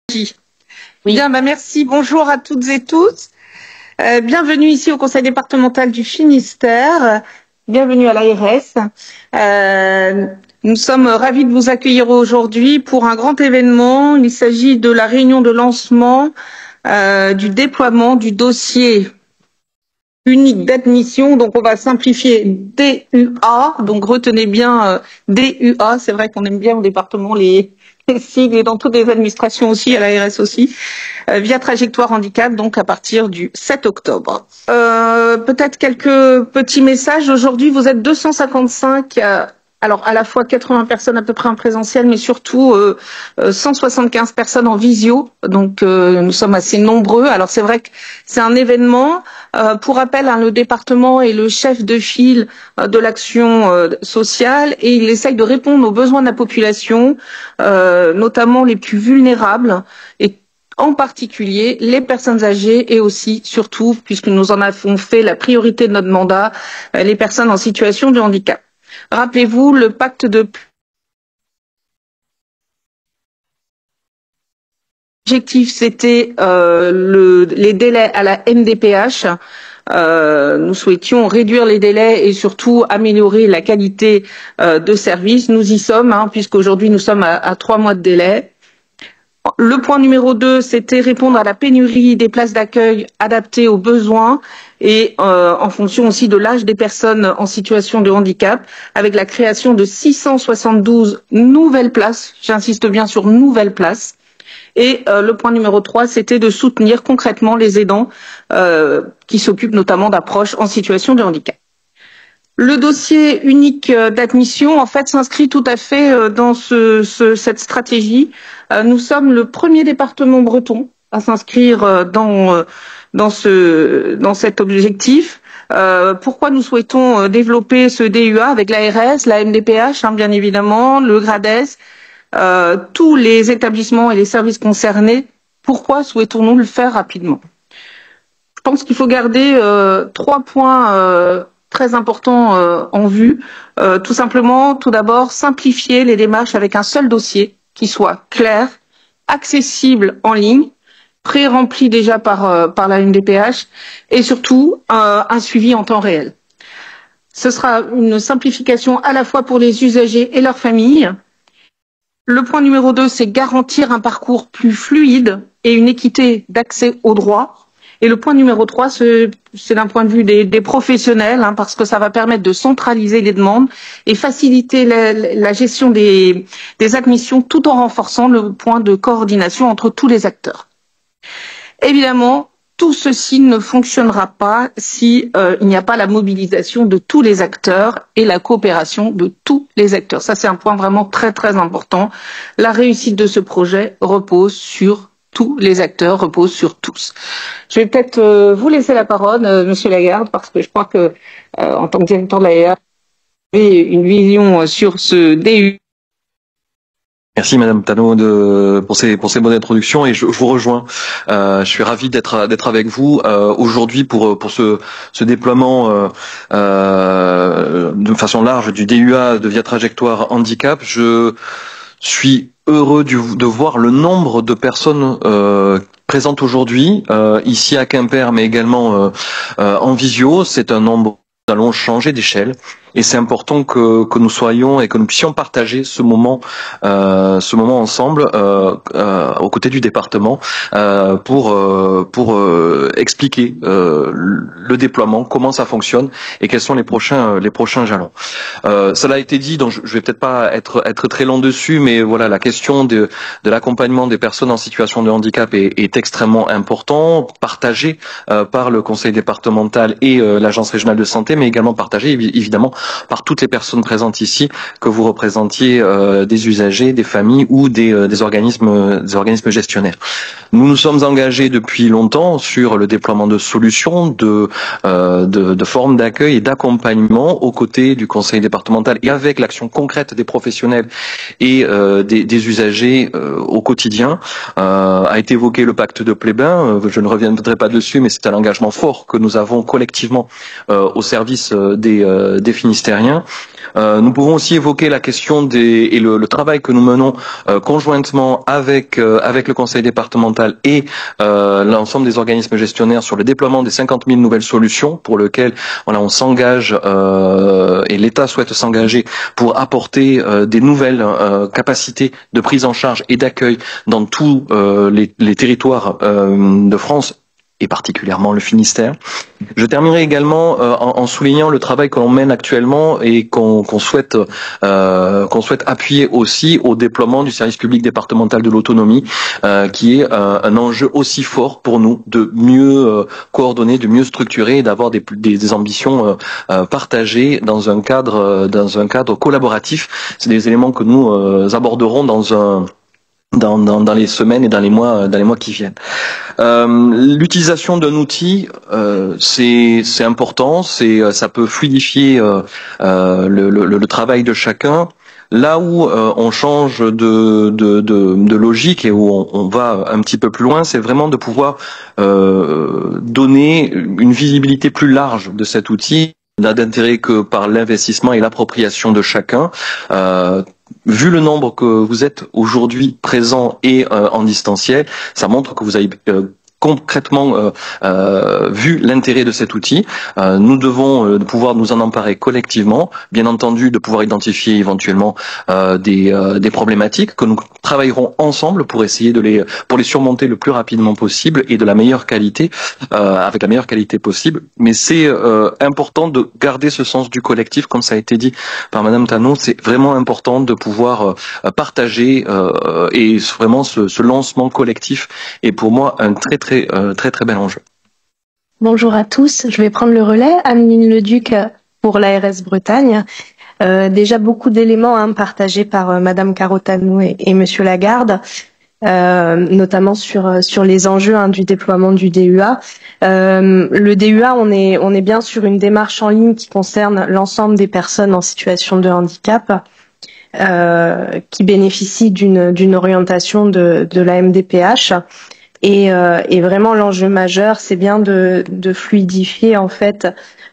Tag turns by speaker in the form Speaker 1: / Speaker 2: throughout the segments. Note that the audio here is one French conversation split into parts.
Speaker 1: Oui.
Speaker 2: Bien, merci. Bonjour à toutes et tous. Bienvenue ici au Conseil départemental du Finistère. Bienvenue à l'ARS. Nous sommes ravis de vous accueillir aujourd'hui pour un grand événement. Il s'agit de la réunion de lancement du déploiement du dossier unique d'admission. Donc, on va simplifier DUA. Donc, retenez bien DUA. C'est vrai qu'on aime bien au département les sigles et dans toutes les administrations aussi, à l'ARS aussi, via trajectoire handicap, donc à partir du 7 octobre. Peut-être quelques petits messages. Aujourd'hui, vous êtes 255, alors à la fois 80 personnes à peu près en présentiel, mais surtout 175 personnes en visio. Donc nous sommes assez nombreux. Alors c'est vrai que c'est un événement. Pour rappel, le département est le chef de file de l'action sociale et il essaye de répondre aux besoins de la population, notamment les plus vulnérables et en particulier les personnes âgées et aussi, surtout, puisque nous en avons fait la priorité de notre mandat, les personnes en situation de handicap. Rappelez-vous, le pacte de l'objectif, c'était les délais à la MDPH. Nous souhaitions réduire les délais et surtout améliorer la qualité de service. Nous y sommes, puisqu'aujourd'hui nous sommes à 3 mois de délai. Le point numéro 2, c'était répondre à la pénurie des places d'accueil adaptées aux besoins et en fonction aussi de l'âge des personnes en situation de handicap, avec la création de 672 nouvelles places, j'insiste bien sur nouvelles places. Et le point numéro 3, c'était de soutenir concrètement les aidants qui s'occupent notamment d'approches en situation de handicap. Le dossier unique d'admission, en fait, s'inscrit tout à fait dans cette stratégie. Nous sommes le premier département breton à s'inscrire dans cet objectif. Pourquoi nous souhaitons développer ce DUA avec l'ARS, la MDPH, bien évidemment, le GRADES, tous les établissements et les services concernés. Pourquoi souhaitons-nous le faire rapidement? Je pense qu'il faut garder 3 points très importants en vue. Tout simplement, tout d'abord, simplifier les démarches avec un seul dossier qui soit clair, accessible en ligne, pré-rempli déjà par la MDPH et surtout un suivi en temps réel. Ce sera une simplification à la fois pour les usagers et leurs familles. Le point numéro 2, c'est garantir un parcours plus fluide et une équité d'accès aux droits. Et le point numéro 3, c'est d'un point de vue des professionnels, parce que ça va permettre de centraliser les demandes et faciliter la gestion des admissions tout en renforçant le point de coordination entre tous les acteurs. Évidemment, tout ceci ne fonctionnera pas si il n'y a pas la mobilisation de tous les acteurs et la coopération de tous les acteurs. Ça, c'est un point vraiment très très important. La réussite de ce projet repose sur tous les acteurs, repose sur tous. Je vais peut-être vous laisser la parole, Monsieur Lagarde, parce que je crois que en tant que directeur de l'AEA, vous avez une vision sur ce DU.
Speaker 1: Merci Madame Tano pour ces bonnes introductions et je vous rejoins. Je suis ravi d'être avec vous aujourd'hui pour ce déploiement de façon large du DUA de via trajectoire handicap. Je suis heureux de voir le nombre de personnes présentes aujourd'hui ici à Quimper, mais également en visio. C'est un nombre. Nous allons changer d'échelle et c'est important que nous soyons et que nous puissions partager ce moment ensemble aux côtés du département pour expliquer le déploiement, comment ça fonctionne et quels sont les prochains jalons. Cela a été dit, donc je vais peut-être pas être très long dessus, mais voilà, la question de l'accompagnement des personnes en situation de handicap est extrêmement important, partagé par le conseil départemental et l'agence régionale de santé, mais également partagé évidemment par toutes les personnes présentes ici, que vous représentiez des usagers, des familles ou des organismes gestionnaires. Nous nous sommes engagés depuis longtemps sur le déploiement de solutions, de formes d'accueil et d'accompagnement aux côtés du conseil départemental et avec l'action concrète des professionnels et des usagers au quotidien. A été évoqué le pacte de Plébin, je ne reviendrai pas dessus, mais c'est un engagement fort que nous avons collectivement au service des finances finistériens. Nous pouvons aussi évoquer la question et le travail que nous menons conjointement avec le conseil départemental et l'ensemble des organismes gestionnaires sur le déploiement des 50 000 nouvelles solutions pour lequel on s'engage et l'État souhaite s'engager pour apporter des nouvelles capacités de prise en charge et d'accueil dans tous les territoires de France, et particulièrement le Finistère. Je terminerai également en soulignant le travail que l'on mène actuellement et qu'on souhaite appuyer aussi au déploiement du service public départemental de l'autonomie, qui est un enjeu aussi fort pour nous de mieux coordonner, de mieux structurer et d'avoir des ambitions partagées dans un cadre collaboratif. C'est des éléments que nous aborderons dans les semaines et dans les mois qui viennent. L'utilisation d'un outil, c'est important, ça peut fluidifier le travail de chacun. Là où on change de logique et où on va un petit peu plus loin, c'est vraiment de pouvoir donner une visibilité plus large de cet outil, n'a d'intérêt que par l'investissement et l'appropriation de chacun. Vu le nombre que vous êtes aujourd'hui présents et en distanciel, ça montre que vous avez concrètement vu l'intérêt de cet outil. Nous devons pouvoir nous en emparer collectivement, bien entendu de pouvoir identifier éventuellement des problématiques que nous travaillerons ensemble pour essayer pour les surmonter le plus rapidement possible et de la meilleure qualité, avec la meilleure qualité possible. Mais c'est important de garder ce sens du collectif, comme ça a été dit par Madame Tano. C'est vraiment important de pouvoir partager et vraiment ce lancement collectif est pour moi un très bel enjeu.
Speaker 3: Bonjour à tous, je vais prendre le relais. Anne-Lyne Leduc pour l'ARS Bretagne. Déjà beaucoup d'éléments partagés par Madame Carotano et Monsieur Lagarde, notamment sur les enjeux du déploiement du DUA. Le DUA, on est bien sur une démarche en ligne qui concerne l'ensemble des personnes en situation de handicap, qui bénéficient d'une orientation de la MDPH. Et vraiment l'enjeu majeur, c'est bien de fluidifier en fait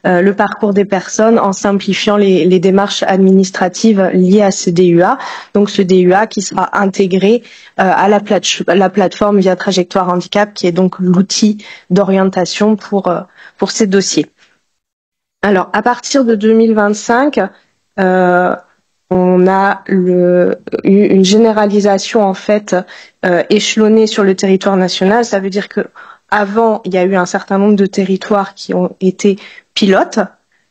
Speaker 3: le parcours des personnes en simplifiant les démarches administratives liées à ce DUA. Donc ce DUA qui sera intégré à la plateforme Via Trajectoire Handicap, qui est donc l'outil d'orientation pour ces dossiers. Alors à partir de 2025, on a eu une généralisation en fait échelonnée sur le territoire national. Ça veut dire que avant, il y a eu un certain nombre de territoires qui ont été pilotes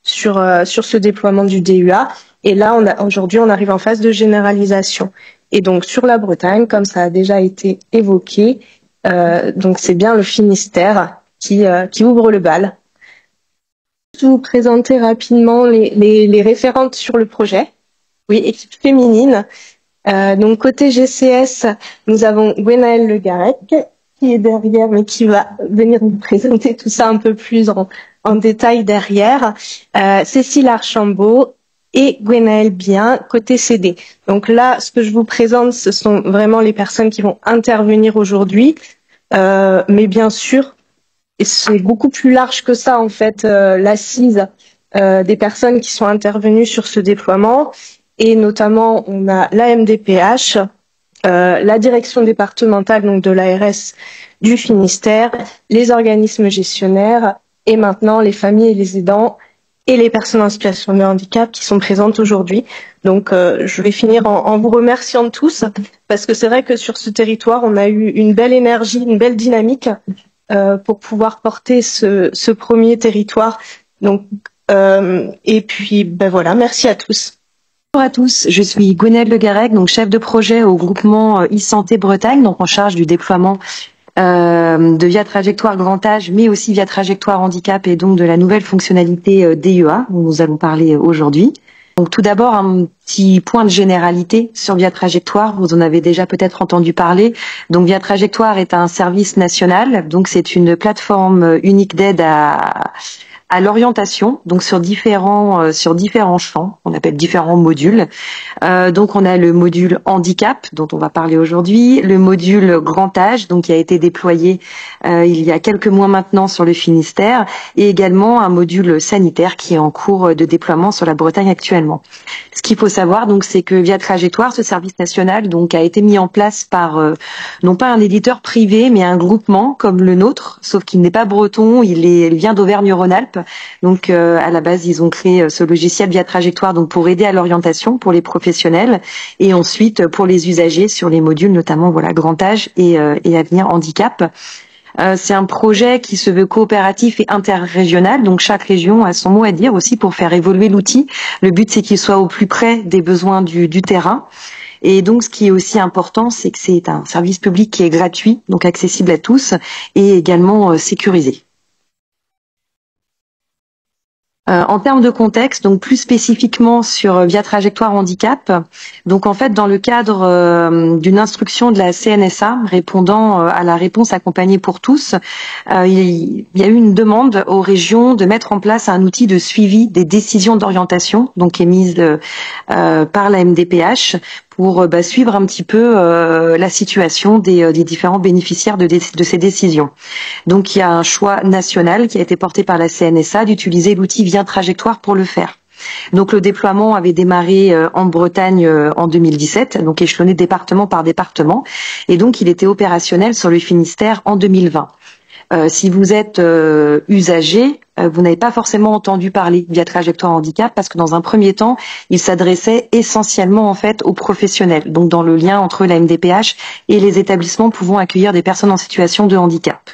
Speaker 3: sur ce déploiement du DUA. Et là, aujourd'hui, on arrive en phase de généralisation. Et donc sur la Bretagne, comme ça a déjà été évoqué, donc c'est bien le Finistère qui ouvre le bal. Je vais vous présenter rapidement les référentes sur le projet. Oui, équipe féminine. Donc côté GCS, nous avons Gwenaëlle Le Garec qui est derrière, mais qui va venir nous présenter tout ça un peu plus en détail derrière. Cécile Archambault et Gwenaëlle Bien côté CD. Donc là, ce que je vous présente, ce sont vraiment les personnes qui vont intervenir aujourd'hui, mais bien sûr, et c'est beaucoup plus large que ça en fait, l'assise des personnes qui sont intervenues sur ce déploiement. Et notamment, on a la MDPH, la direction départementale donc de l'ARS du Finistère, les organismes gestionnaires et maintenant les familles et les aidants et les personnes en situation de handicap qui sont présentes aujourd'hui. Donc, je vais finir en vous remerciant tous parce que c'est vrai que sur ce territoire, on a eu une belle énergie, une belle dynamique pour pouvoir porter ce premier territoire. Donc, et puis, voilà, merci à tous.
Speaker 4: Bonjour à tous, je suis Gwenaëlle Le Garec, donc chef de projet au groupement e-Santé Bretagne, donc en charge du déploiement de Via Trajectoire Grand Âge, mais aussi Via Trajectoire Handicap et donc de la nouvelle fonctionnalité DUA dont nous allons parler aujourd'hui. Donc tout d'abord un petit point de généralité sur Via Trajectoire, vous en avez déjà peut-être entendu parler. Donc Via Trajectoire est un service national, donc c'est une plateforme unique d'aide à l'orientation, donc sur différents champs, on appelle différents modules. Donc on a le module handicap dont on va parler aujourd'hui, le module grand âge donc qui a été déployé il y a quelques mois maintenant sur le Finistère, et également un module sanitaire qui est en cours de déploiement sur la Bretagne actuellement. Ce qu'il faut savoir donc c'est que Via Trajectoire, ce service national donc a été mis en place par non pas un éditeur privé mais un groupement comme le nôtre, sauf qu'il n'est pas breton, il vient d'Auvergne-Rhône-Alpes. Donc à la base ils ont créé ce logiciel Via Trajectoire donc pour aider à l'orientation pour les professionnels et ensuite pour les usagers sur les modules notamment voilà grand âge et avenir handicap. C'est un projet qui se veut coopératif et interrégional, donc chaque région a son mot à dire aussi pour faire évoluer l'outil. Le but c'est qu'il soit au plus près des besoins du terrain. Et donc ce qui est aussi important, c'est que c'est un service public qui est gratuit, donc accessible à tous et également sécurisé. En termes de contexte, donc plus spécifiquement sur Via Trajectoire Handicap, donc en fait dans le cadre d'une instruction de la CNSA répondant à la réponse accompagnée pour tous, il y a eu une demande aux régions de mettre en place un outil de suivi des décisions d'orientation, donc émises par la MDPH, pour suivre un petit peu la situation des différents bénéficiaires de ces décisions. Donc il y a un choix national qui a été porté par la CNSA d'utiliser l'outil Via Trajectoire pour le faire. Donc le déploiement avait démarré en Bretagne en 2017, donc échelonné département par département, et donc il était opérationnel sur le Finistère en 2020. Si vous êtes usager, vous n'avez pas forcément entendu parler Via Trajectoire Handicap parce que dans un premier temps, il s'adressait essentiellement en fait aux professionnels, donc dans le lien entre la MDPH et les établissements pouvant accueillir des personnes en situation de handicap.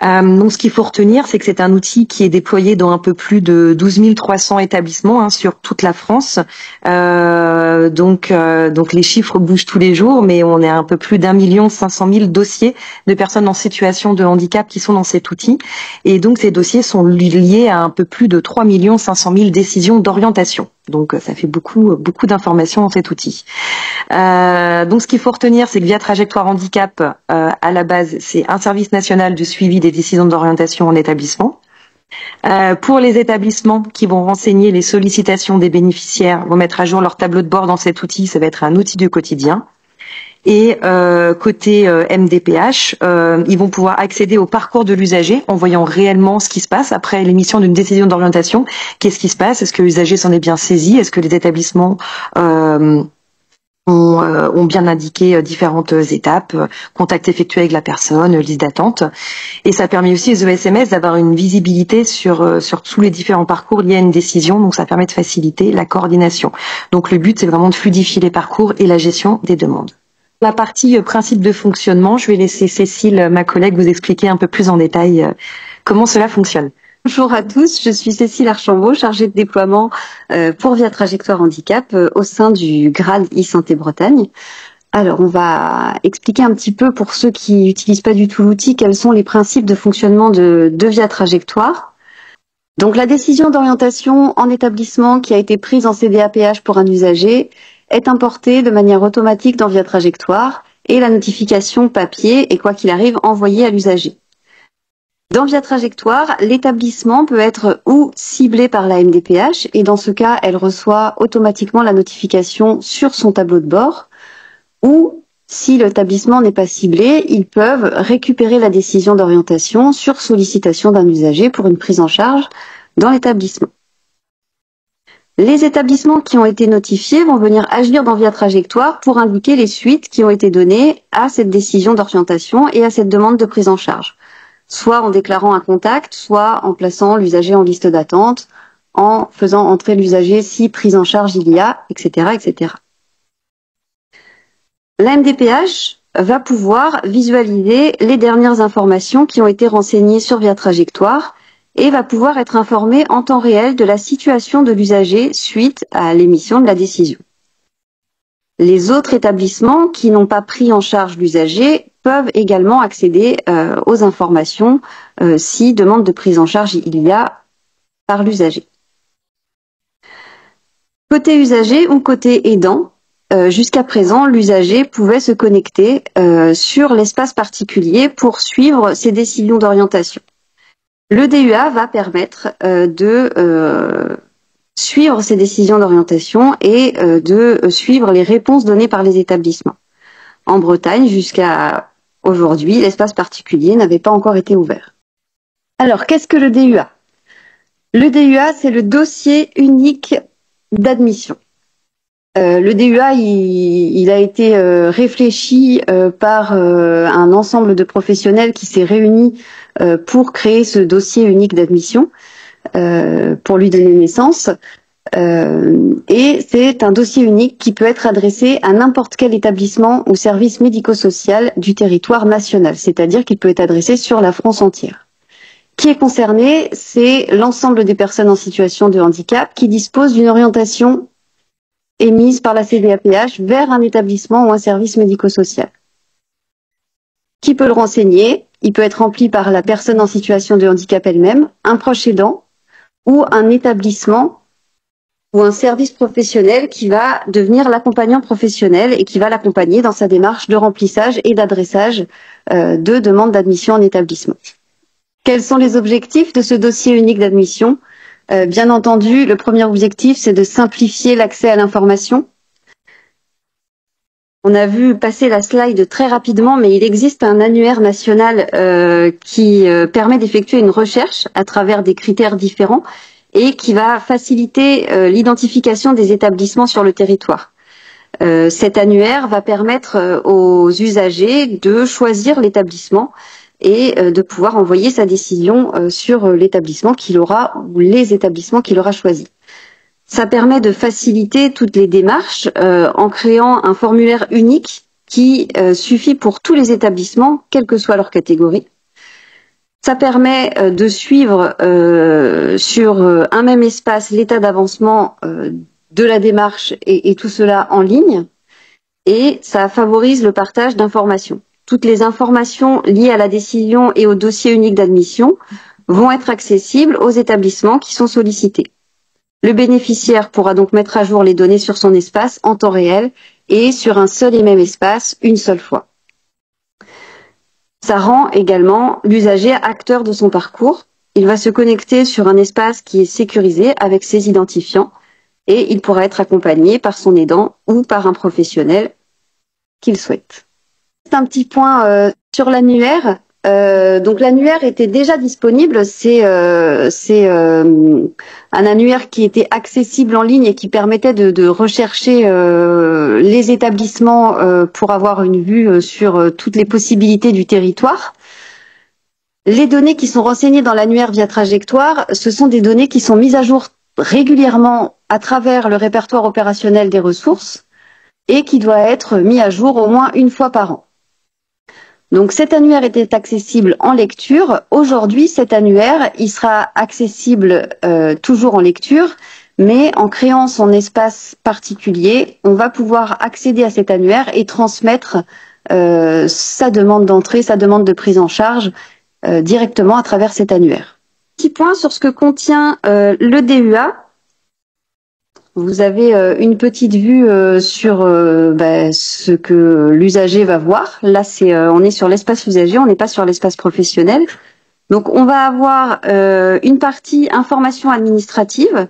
Speaker 4: Donc ce qu'il faut retenir, c'est que c'est un outil qui est déployé dans un peu plus de 12 300 établissements sur toute la France. Donc les chiffres bougent tous les jours, mais on est à un peu plus d'1 500 000 dossiers de personnes en situation de handicap qui sont dans cet outil. Et donc ces dossiers sont liés à un peu plus de 3 500 000 décisions d'orientation. Donc ça fait beaucoup d'informations dans cet outil. Donc ce qu'il faut retenir, c'est que Via Trajectoire Handicap, à la base, c'est un service national de suivi des décisions d'orientation en établissement. Pour les établissements qui vont renseigner les sollicitations des bénéficiaires, vont mettre à jour leur tableau de bord dans cet outil, ça va être un outil du quotidien. Et côté MDPH, ils vont pouvoir accéder au parcours de l'usager en voyant réellement ce qui se passe après l'émission d'une décision d'orientation. Qu'est-ce qui se passe? Est-ce que l'usager s'en est bien saisi? Est-ce que les établissements ont bien indiqué différentes étapes, contact effectué avec la personne, liste d'attente. Et ça permet aussi aux ESMS d'avoir une visibilité sur tous les différents parcours liés à une décision, donc ça permet de faciliter la coordination. Donc le but, c'est vraiment de fluidifier les parcours et la gestion des demandes. La partie principe de fonctionnement, je vais laisser Cécile, ma collègue, vous expliquer un peu plus en détail comment cela fonctionne.
Speaker 5: Bonjour à tous, je suis Cécile Archambault, chargée de déploiement pour Via Trajectoire Handicap au sein du GRAD e-Santé Bretagne. Alors, on va expliquer un petit peu pour ceux qui n'utilisent pas du tout l'outil, quels sont les principes de fonctionnement de Via Trajectoire. Donc, la décision d'orientation en établissement qui a été prise en CDAPH pour un usager est importée de manière automatique dans Via Trajectoire et la notification papier est, quoi qu'il arrive, envoyée à l'usager. Dans Via Trajectoire, l'établissement peut être ou ciblé par la MDPH et dans ce cas, elle reçoit automatiquement la notification sur son tableau de bord, ou si l'établissement n'est pas ciblé, ils peuvent récupérer la décision d'orientation sur sollicitation d'un usager pour une prise en charge dans l'établissement. Les établissements qui ont été notifiés vont venir agir dans Via Trajectoire pour indiquer les suites qui ont été données à cette décision d'orientation et à cette demande de prise en charge. Soit en déclarant un contact, soit en plaçant l'usager en liste d'attente, en faisant entrer l'usager si prise en charge il y a, etc., etc. La MDPH va pouvoir visualiser les dernières informations qui ont été renseignées sur Via Trajectoire et va pouvoir être informée en temps réel de la situation de l'usager suite à l'émission de la décision. Les autres établissements qui n'ont pas pris en charge l'usager peuvent également accéder aux informations si demande de prise en charge il y a par l'usager. Côté usager ou côté aidant, jusqu'à présent, l'usager pouvait se connecter sur l'espace particulier pour suivre ses décisions d'orientation. Le DUA va permettre de suivre ces décisions d'orientation et de suivre les réponses données par les établissements. En Bretagne, jusqu'à aujourd'hui, l'espace particulier n'avait pas encore été ouvert. Alors, qu'est-ce que le DUA? Le DUA, c'est le dossier unique d'admission. Le DUA, il a été réfléchi par un ensemble de professionnels qui s'est réuni pour créer ce dossier unique d'admission, pour lui donner naissance. Et c'est un dossier unique qui peut être adressé à n'importe quel établissement ou service médico-social du territoire national, c'est-à-dire qu'il peut être adressé sur la France entière. Qui est concerné, c'est l'ensemble des personnes en situation de handicap qui disposent d'une orientation émise par la CDAPH vers un établissement ou un service médico-social. Qui peut le renseigner? Il peut être rempli par la personne en situation de handicap elle-même, un proche aidant ou un établissement ou un service professionnel qui va devenir l'accompagnant professionnel et qui va l'accompagner dans sa démarche de remplissage et d'adressage de demande d'admission en établissement. Quels sont les objectifs de ce dossier unique d'admission? Bien entendu, le premier objectif, c'est de simplifier l'accès à l'information. On a vu passer la slide très rapidement, mais il existe un annuaire national qui permet d'effectuer une recherche à travers des critères différents et qui va faciliter l'identification des établissements sur le territoire. Cet annuaire va permettre aux usagers de choisir l'établissement et de pouvoir envoyer sa décision sur l'établissement qu'il aura ou les établissements qu'il aura choisi. Ça permet de faciliter toutes les démarches en créant un formulaire unique qui suffit pour tous les établissements, quelle que soit leur catégorie. Ça permet de suivre sur un même espace l'état d'avancement de la démarche et tout cela en ligne. Et ça favorise le partage d'informations. Toutes les informations liées à la décision et au dossier unique d'admission vont être accessibles aux établissements qui sont sollicités. Le bénéficiaire pourra donc mettre à jour les données sur son espace en temps réel et sur un seul et même espace une seule fois. Ça rend également l'usager acteur de son parcours. Il va se connecter sur un espace qui est sécurisé avec ses identifiants et il pourra être accompagné par son aidant ou par un professionnel qu'il souhaite. Un petit point sur l'annuaire. Donc l'annuaire était déjà disponible. C'est un annuaire qui était accessible en ligne et qui permettait de rechercher les établissements pour avoir une vue sur toutes les possibilités du territoire. Les données qui sont renseignées dans l'annuaire via trajectoire, ce sont des données qui sont mises à jour régulièrement à travers le répertoire opérationnel des ressources et qui doit être mis à jour au moins une fois par an. Donc cet annuaire était accessible en lecture. Aujourd'hui, cet annuaire, il sera accessible toujours en lecture, mais en créant son espace particulier, on va pouvoir accéder à cet annuaire et transmettre sa demande d'entrée, sa demande de prise en charge directement à travers cet annuaire. Petit point sur ce que contient le DUA. Vous avez une petite vue sur ce que l'usager va voir. Là, on est sur l'espace usager, on n'est pas sur l'espace professionnel. Donc, on va avoir une partie informations administratives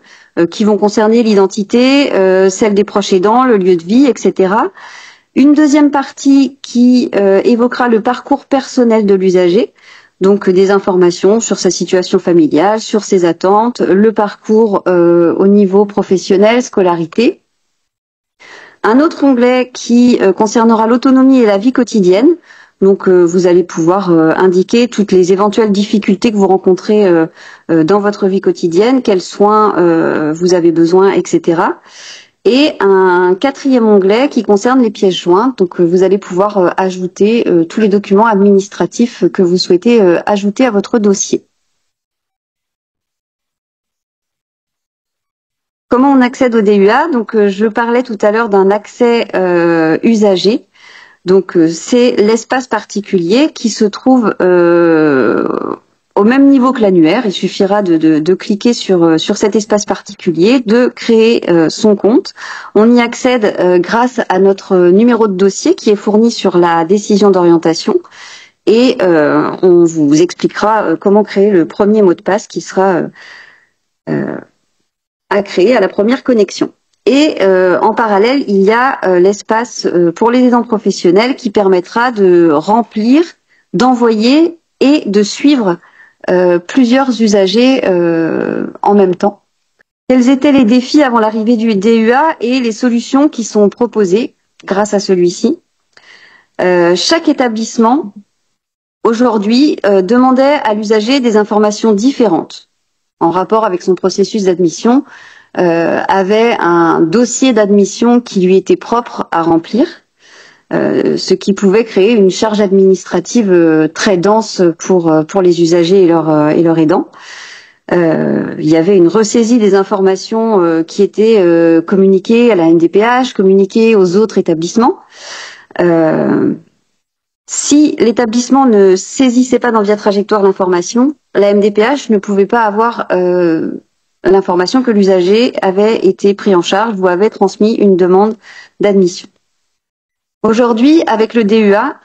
Speaker 5: qui vont concerner l'identité, celle des proches aidants, le lieu de vie, etc. Une deuxième partie qui évoquera le parcours personnel de l'usager. Donc des informations sur sa situation familiale, sur ses attentes, le parcours au niveau professionnel, scolarité. Un autre onglet qui concernera l'autonomie et la vie quotidienne. Donc vous allez pouvoir indiquer toutes les éventuelles difficultés que vous rencontrez dans votre vie quotidienne, quels soins vous avez besoin, etc. Et un quatrième onglet qui concerne les pièces jointes. Donc, vous allez pouvoir ajouter tous les documents administratifs que vous souhaitez ajouter à votre dossier. Comment on accède au DUA? Donc, je parlais tout à l'heure d'un accès usager. Donc, c'est l'espace particulier qui se trouve au même niveau que l'annuaire. Il suffira de cliquer sur cet espace particulier, de créer son compte. On y accède grâce à notre numéro de dossier qui est fourni sur la décision d'orientation. et on vous expliquera comment créer le premier mot de passe qui sera à créer à la première connexion. Et en parallèle, il y a l'espace pour les aidants professionnels qui permettra de remplir, d'envoyer et de suivre plusieurs usagers en même temps. Quels étaient les défis avant l'arrivée du DUA et les solutions qui sont proposées grâce à celui-ci? Chaque établissement, aujourd'hui, demandait à l'usager des informations différentes en rapport avec son processus d'admission, avait un dossier d'admission qui lui était propre à remplir, ce qui pouvait créer une charge administrative très dense pour les usagers et leurs aidants. Il y avait une ressaisie des informations qui étaient communiquées à la MDPH, communiquées aux autres établissements. Si l'établissement ne saisissait pas dans Via Trajectoire l'information, la MDPH ne pouvait pas avoir l'information que l'usager avait été pris en charge ou avait transmis une demande d'admission. Aujourd'hui, avec le DUA,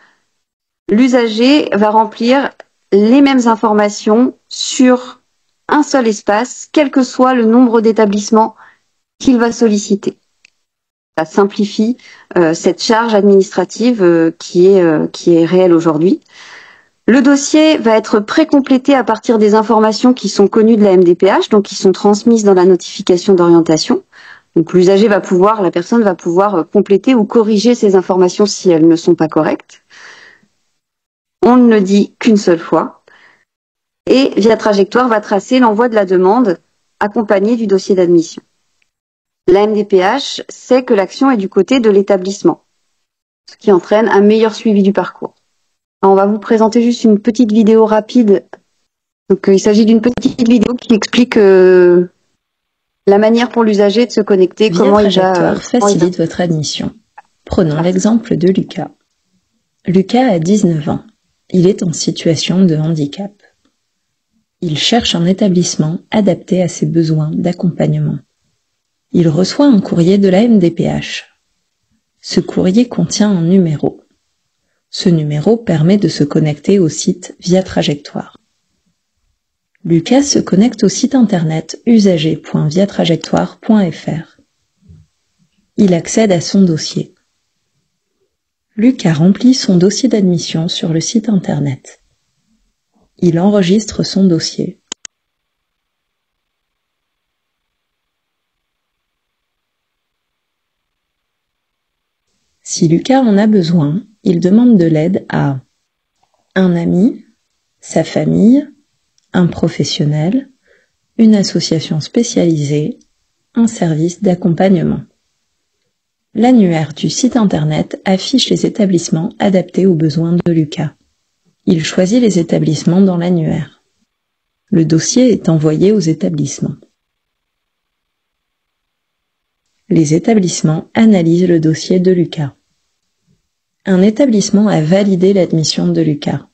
Speaker 5: l'usager va remplir les mêmes informations sur un seul espace, quel que soit le nombre d'établissements qu'il va solliciter. Ça simplifie cette charge administrative qui est réelle aujourd'hui. Le dossier va être précomplété à partir des informations qui sont connues de la MDPH, donc qui sont transmises dans la notification d'orientation. Donc l'usager la personne va pouvoir compléter ou corriger ces informations si elles ne sont pas correctes. On ne le dit qu'une seule fois. Et Via Trajectoire va tracer l'envoi de la demande accompagnée du dossier d'admission. La MDPH sait que l'action est du côté de l'établissement, ce qui entraîne un meilleur suivi du parcours. Alors, on va vous présenter juste une petite vidéo rapide. Donc, il s'agit d'une petite vidéo qui explique la manière pour l'usager de se connecter,
Speaker 6: comment il va facilite votre admission. Prenons l'exemple de Lucas. Lucas a 19 ans. Il est en situation de handicap. Il cherche un établissement adapté à ses besoins d'accompagnement. Il reçoit un courrier de la MDPH. Ce courrier contient un numéro. Ce numéro permet de se connecter au site Via Trajectoire. Lucas se connecte au site internet usager.viatrajectoire.fr. Il accède à son dossier. Lucas remplit son dossier d'admission sur le site internet. Il enregistre son dossier. Si Lucas en a besoin, il demande de l'aide à un ami, sa famille, un professionnel, une association spécialisée, un service d'accompagnement. L'annuaire du site internet affiche les établissements adaptés aux besoins de Lucas. Il choisit les établissements dans l'annuaire. Le dossier est envoyé aux établissements. Les établissements analysent le dossier de Lucas. Un établissement a validé l'admission de Lucas.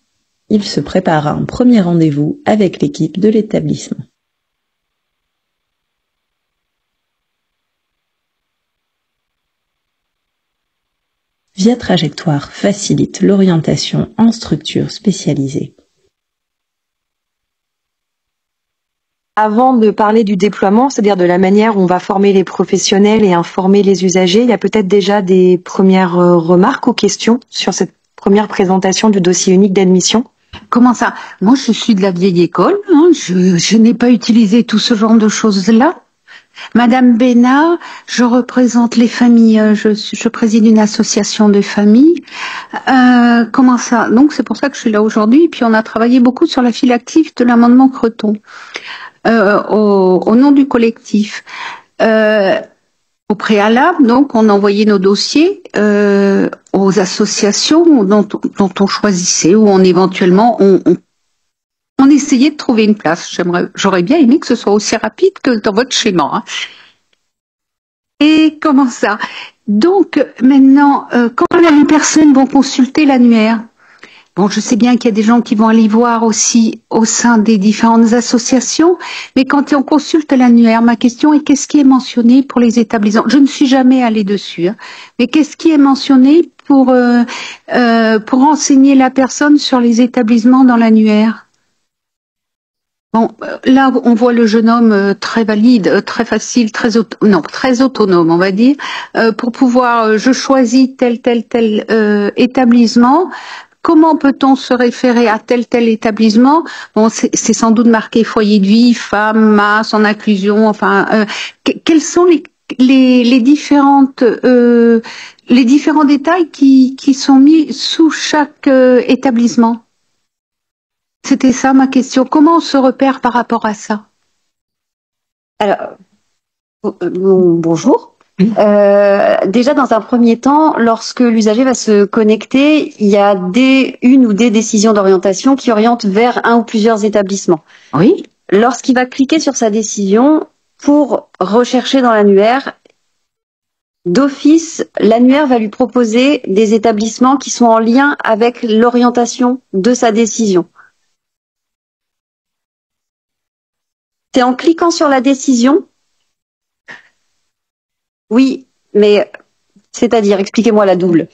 Speaker 6: Il se prépare à un premier rendez-vous avec l'équipe de l'établissement. Via Trajectoire facilite l'orientation en structure spécialisée.
Speaker 4: Avant de parler du déploiement, c'est-à-dire de la manière où on va former les professionnels et informer les usagers, il y a peut-être déjà des premières remarques ou questions sur cette première présentation du dossier unique d'admission.
Speaker 7: Comment ça? Moi, je suis de la vieille école, hein, je n'ai pas utilisé tout ce genre de choses-là. Madame Bénard, je représente les familles, je préside une association de familles. Comment ça? Donc, c'est pour ça que je suis là aujourd'hui. Puis, on a travaillé beaucoup sur la file active de l'amendement Creton. Au nom du collectif. Au préalable, donc, on envoyait nos dossiers aux associations dont on choisissait, ou éventuellement on essayait de trouver une place. J'aurais bien aimé que ce soit aussi rapide que dans votre schéma. Hein. Et comment ça? Donc maintenant, quand les personnes vont consulter l'annuaire, Bon, je sais bien qu'il y a des gens qui vont aller voir aussi au sein des différentes associations, mais quand on consulte l'annuaire, ma question est qu'est-ce qui est mentionné pour les établissements? Je ne suis jamais allée dessus, hein, mais qu'est-ce qui est mentionné pour renseigner la personne sur les établissements dans l'annuaire? Bon, là, on voit le jeune homme très valide, très facile, très autonome, on va dire, pour pouvoir, je choisis tel établissement. Comment peut-on se référer à tel établissement? Bon, c'est sans doute marqué foyer de vie, femme, masse, en inclusion. Enfin, quels sont les différents détails qui sont mis sous chaque établissement? C'était ça ma question. Comment on se repère par rapport à ça?
Speaker 5: Alors, bonjour. Déjà, dans un premier temps, lorsque l'usager va se connecter, il y a une ou des décisions d'orientation qui orientent vers un ou plusieurs établissements.
Speaker 7: Oui.
Speaker 5: Lorsqu'il va cliquer sur sa décision pour rechercher dans l'annuaire, d'office, l'annuaire va lui proposer des établissements qui sont en lien avec l'orientation de sa décision. C'est en cliquant sur la décision. Oui, mais c'est-à-dire, expliquez-moi la double.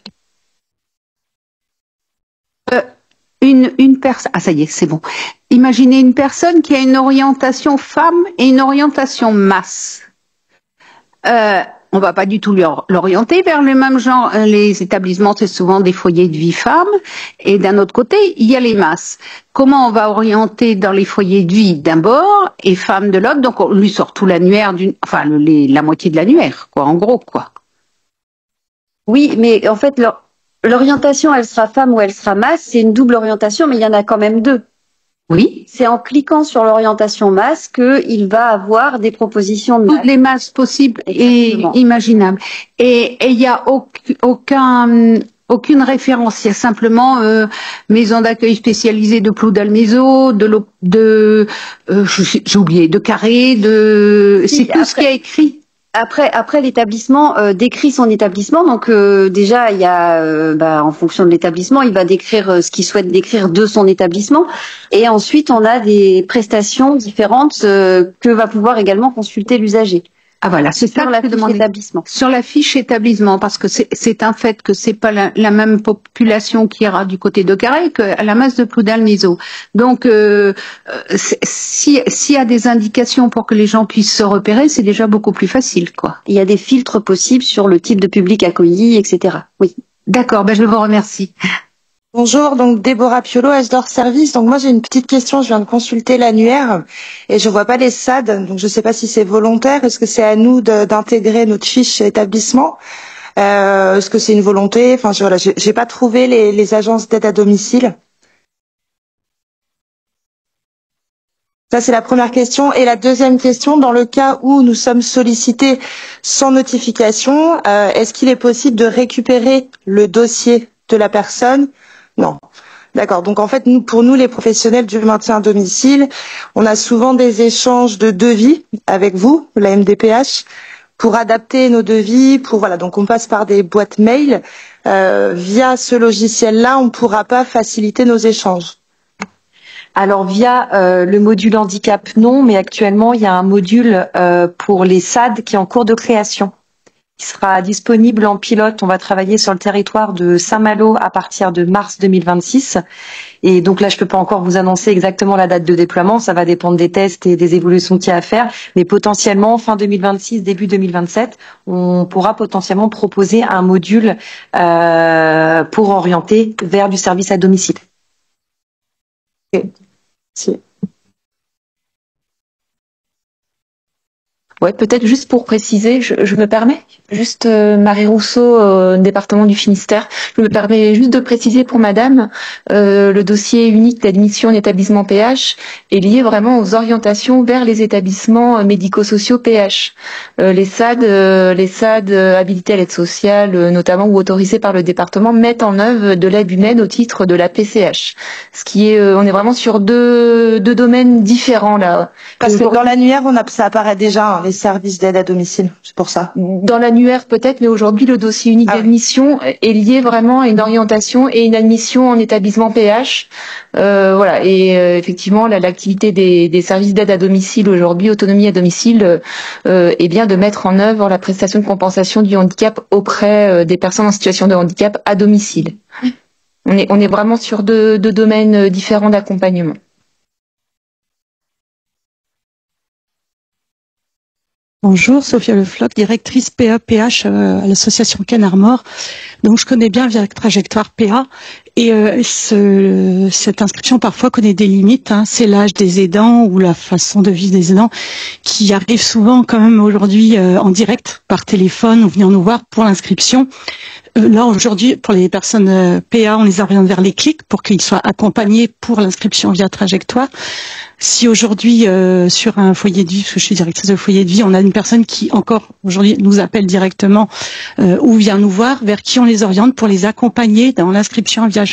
Speaker 7: Une personne. Ah, ça y est, c'est bon. Imaginez une personne qui a une orientation femme et une orientation masse. On va pas du tout l'orienter vers le même genre. Les établissements, c'est souvent des foyers de vie femmes. Et d'un autre côté, il y a les masses. Comment on va orienter dans les foyers de vie d'un bord et femmes de l'autre? Donc, on lui sort tout l'annuaire, la moitié de l'annuaire, quoi, en gros, quoi.
Speaker 5: Oui, mais en fait, l'orientation, elle sera femme ou elle sera masse, c'est une double orientation, mais il y en a quand même deux.
Speaker 7: Oui.
Speaker 5: C'est en cliquant sur l'orientation masse qu'il va avoir des propositions de masse.
Speaker 7: Toutes les masses possibles et imaginables. Et il n'y a aucune référence. Il y a simplement maison d'accueil spécialisée de Ploudalmézeau, j'ai oublié, de Carré, c'est tout ce qui est écrit.
Speaker 5: Après l'établissement décrit son établissement, donc déjà il y a en fonction de l'établissement, il va décrire ce qu'il souhaite décrire de son établissement, et ensuite on a des prestations différentes que va pouvoir également consulter l'usager.
Speaker 7: Ah voilà, c'est ça
Speaker 5: sur la fiche établissement.
Speaker 7: Sur la fiche établissement, parce que c'est un fait que c'est pas la même population qui ira du côté de Carré qu'à la masse de Ploudalmézeau. Donc, s'il y a des indications pour que les gens puissent se repérer, c'est déjà beaucoup plus facile, quoi.
Speaker 5: Il y a des filtres possibles sur le type de public accueilli, etc. Oui.
Speaker 7: D'accord, je vous remercie.
Speaker 8: Bonjour, donc Déborah Piolo, H-Door Service. Donc moi j'ai une petite question, je viens de consulter l'annuaire et je vois pas les SAD, donc je sais pas si c'est volontaire, est-ce que c'est à nous d'intégrer notre fiche établissement, est-ce que c'est une volonté, enfin voilà, j'ai pas trouvé les agences d'aide à domicile. Ça c'est la première question. Et la deuxième question, dans le cas où nous sommes sollicités sans notification, est-ce qu'il est possible de récupérer le dossier de la personne? Non. D'accord. Donc en fait, pour nous, les professionnels du maintien à domicile, on a souvent des échanges de devis avec vous, la MDPH, pour adapter nos devis. Donc on passe par des boîtes mail. Via ce logiciel-là, on ne pourra pas faciliter nos échanges.
Speaker 4: Alors via le module handicap, non, mais actuellement il y a un module pour les SAD qui est en cours de création, qui sera disponible en pilote. On va travailler sur le territoire de Saint-Malo à partir de mars 2026. Et donc là, je peux pas encore vous annoncer exactement la date de déploiement. Ça va dépendre des tests et des évolutions qu'il y a à faire. Mais potentiellement, fin 2026, début 2027, on pourra potentiellement proposer un module pour orienter vers du service à domicile.
Speaker 8: Ok. Si.
Speaker 9: Ouais, peut-être juste pour préciser, je me permets, juste Marie Rousseau, département du Finistère, je me permets juste de préciser pour madame, le dossier unique d'admission en établissement PH est lié vraiment aux orientations vers les établissements médico-sociaux PH. Les SAD habilités à l'aide sociale, notamment ou autorisés par le département, mettent en œuvre de l'aide humaine au titre de la PCH. Ce qui est, on est vraiment sur deux domaines différents là.
Speaker 8: Parce que dans l'annuaire, ça apparaît déjà, hein. les services d'aide à domicile. C'est pour ça.
Speaker 9: Dans l'annuaire peut-être, mais aujourd'hui le dossier unique d'admission est lié vraiment à une orientation et une admission en établissement PH. Voilà. Et effectivement, l'activité des services d'aide à domicile aujourd'hui, autonomie à domicile, est bien de mettre en œuvre la prestation de compensation du handicap auprès des personnes en situation de handicap à domicile. On est vraiment sur deux domaines différents d'accompagnement.
Speaker 10: Bonjour, Sophia Le Floch, directrice PA-PH à l'association Canard Mort. Donc je connais bien Via Trajectoire PA et cette inscription parfois connaît des limites. C'est l'âge des aidants ou la façon de vivre des aidants qui arrive souvent quand même aujourd'hui en direct par téléphone ou venir nous voir pour l'inscription. Là aujourd'hui, pour les personnes PA, on les oriente vers les clics pour qu'ils soient accompagnés pour l'inscription via Trajectoire. Si aujourd'hui, sur un foyer de vie, parce que je suis directrice de foyer de vie, on a une personne qui encore aujourd'hui nous appelle directement ou vient nous voir, vers qui on les oriente pour les accompagner dans l'inscription via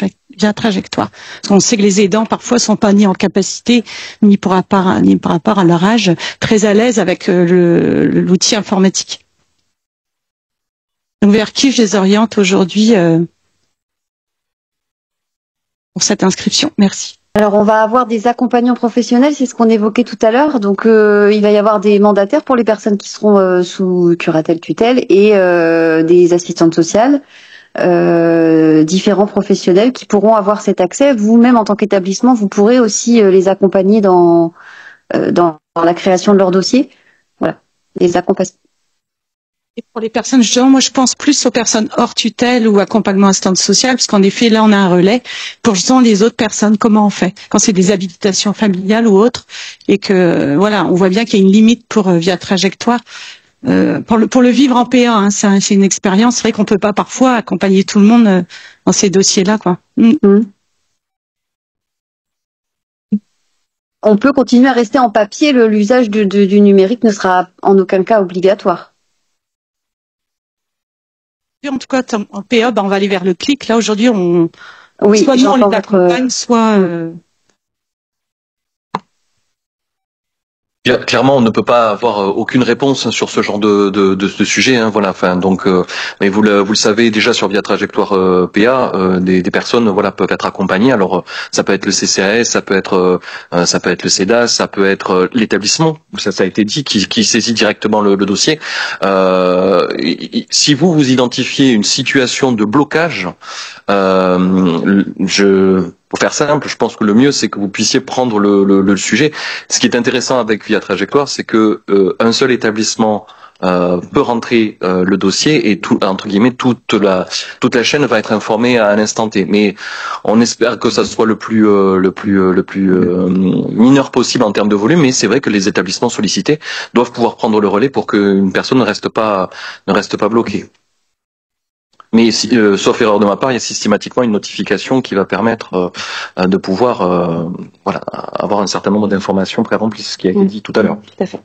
Speaker 10: Trajectoire. Parce qu'on sait que les aidants parfois sont pas ni en capacité, ni par rapport à leur âge, très à l'aise avec l'outil informatique. Donc vers qui je les oriente aujourd'hui pour cette inscription? Merci.
Speaker 5: Alors on va avoir des accompagnants professionnels, c'est ce qu'on évoquait tout à l'heure. Donc il va y avoir des mandataires pour les personnes qui seront sous curatelle tutelle et des assistantes sociales, différents professionnels qui pourront avoir cet accès. Vous-même en tant qu'établissement, vous pourrez aussi les accompagner dans la création de leur dossier. Voilà, les accompagner.
Speaker 10: Et pour les personnes, justement, moi je pense plus aux personnes hors tutelle ou accompagnement assistante sociale, parce qu'en effet là on a un relais pour justement les autres personnes, comment on fait quand c'est des habilitations familiales ou autres, et que voilà, on voit bien qu'il y a une limite pour via Trajectoire. Pour le vivre en PA, c'est une expérience. C'est vrai qu'on peut pas parfois accompagner tout le monde dans ces dossiers-là, quoi.
Speaker 5: On peut continuer à rester en papier, l'usage du numérique ne sera en aucun cas obligatoire.
Speaker 10: En tout cas, en PA, on va aller vers le clic. Là, aujourd'hui, soit nous, on les accompagne, soit...
Speaker 1: Clairement, on ne peut pas avoir aucune réponse sur ce genre de sujet. Voilà. Enfin, donc, mais vous le savez déjà sur Via Trajectoire PA, des personnes, voilà, peuvent être accompagnées. Alors, ça peut être le CCAS, ça peut être le CEDAS, ça peut être l'établissement. Ça a été dit, qui saisit directement le dossier. Si vous identifiez une situation de blocage, pour faire simple, je pense que le mieux, c'est que vous puissiez prendre le sujet. Ce qui est intéressant avec Via Trajectoire, c'est que un seul établissement peut rentrer le dossier et entre guillemets toute la chaîne va être informée à un instant T. Mais on espère que ça soit le plus mineur possible en termes de volume. Mais c'est vrai que les établissements sollicités doivent pouvoir prendre le relais pour qu'une personne ne reste pas bloquée. Mais sauf erreur de ma part, il y a systématiquement une notification qui va permettre de pouvoir avoir un certain nombre d'informations pré-remplies, ce qui a été dit tout à l'heure.
Speaker 5: Tout à fait.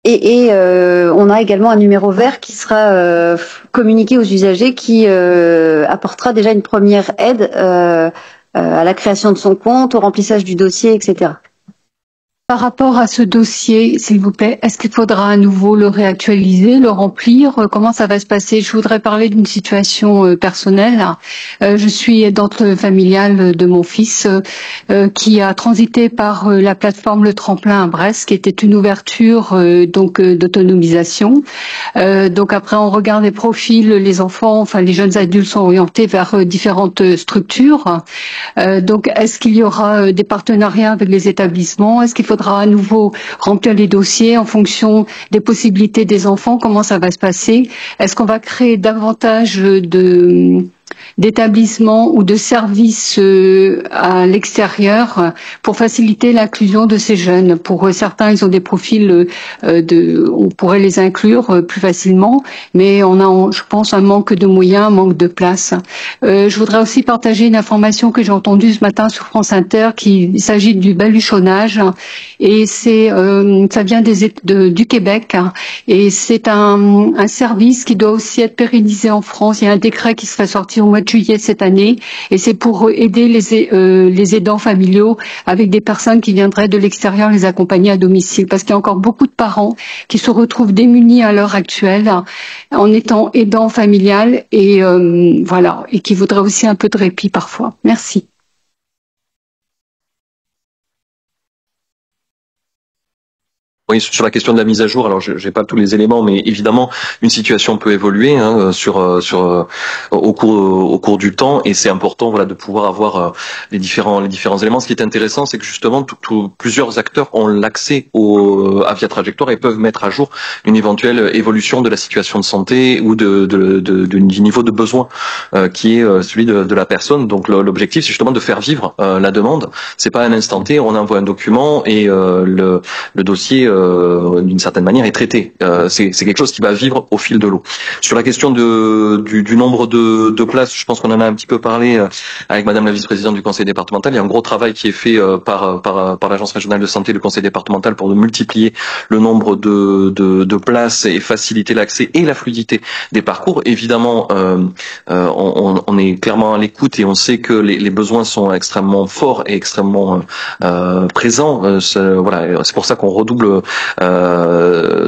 Speaker 5: Et on a également un numéro vert qui sera communiqué aux usagers qui apportera déjà une première aide à la création de son compte, au remplissage du dossier, etc.
Speaker 7: Par rapport à ce dossier, s'il vous plaît, est-ce qu'il faudra à nouveau le réactualiser, le remplir? Comment ça va se passer? Je voudrais parler d'une situation personnelle. Je suis aidante familiale de mon fils qui a transité par la plateforme Le Tremplin à Brest, qui était une ouverture d'autonomisation. Donc après, on regarde les profils, les enfants, enfin les jeunes adultes sont orientés vers différentes structures. Donc est-ce qu'il y aura des partenariats avec les établissements? Est-ce qu'il faudra à nouveau remplir les dossiers en fonction des possibilités des enfants? Comment ça va se passer? Est-ce qu'on va créer davantage d'établissements ou de services à l'extérieur pour faciliter l'inclusion de ces jeunes? Pour certains, ils ont des profils on pourrait les inclure plus facilement, mais on a, je pense, un manque de moyens, un manque de place. Je voudrais aussi partager une information que j'ai entendue ce matin sur France Inter, il s'agit du baluchonnage, et ça vient du Québec, et c'est un service qui doit aussi être pérennisé en France. Il y a un décret qui serait sorti au mois de juillet cette année, et c'est pour aider les aidants familiaux avec des personnes qui viendraient de l'extérieur les accompagner à domicile, parce qu'il y a encore beaucoup de parents qui se retrouvent démunis à l'heure actuelle en étant aidants familial et voilà, et qui voudraient aussi un peu de répit parfois. Merci.
Speaker 1: Oui, sur la question de la mise à jour, alors je n'ai pas tous les éléments, mais évidemment une situation peut évoluer au cours du temps, et c'est important voilà de pouvoir avoir les différents éléments. Ce qui est intéressant, c'est que justement plusieurs acteurs ont l'accès à Via Trajectoire et peuvent mettre à jour une éventuelle évolution de la situation de santé ou du niveau de besoin qui est celui de la personne. Donc l'objectif, c'est justement de faire vivre la demande. C'est pas un instant T, on envoie un document et le dossier d'une certaine manière est traité. C'est quelque chose qui va vivre au fil de l'eau. Sur la question du nombre de places, je pense qu'on en a un petit peu parlé avec Madame la vice-présidente du conseil départemental. Il y a un gros travail qui est fait par l'agence régionale de santé et le conseil départemental pour multiplier le nombre de places et faciliter l'accès et la fluidité des parcours. Évidemment, on est clairement à l'écoute et on sait que les besoins sont extrêmement forts et extrêmement présents. C'est pour ça qu'on redouble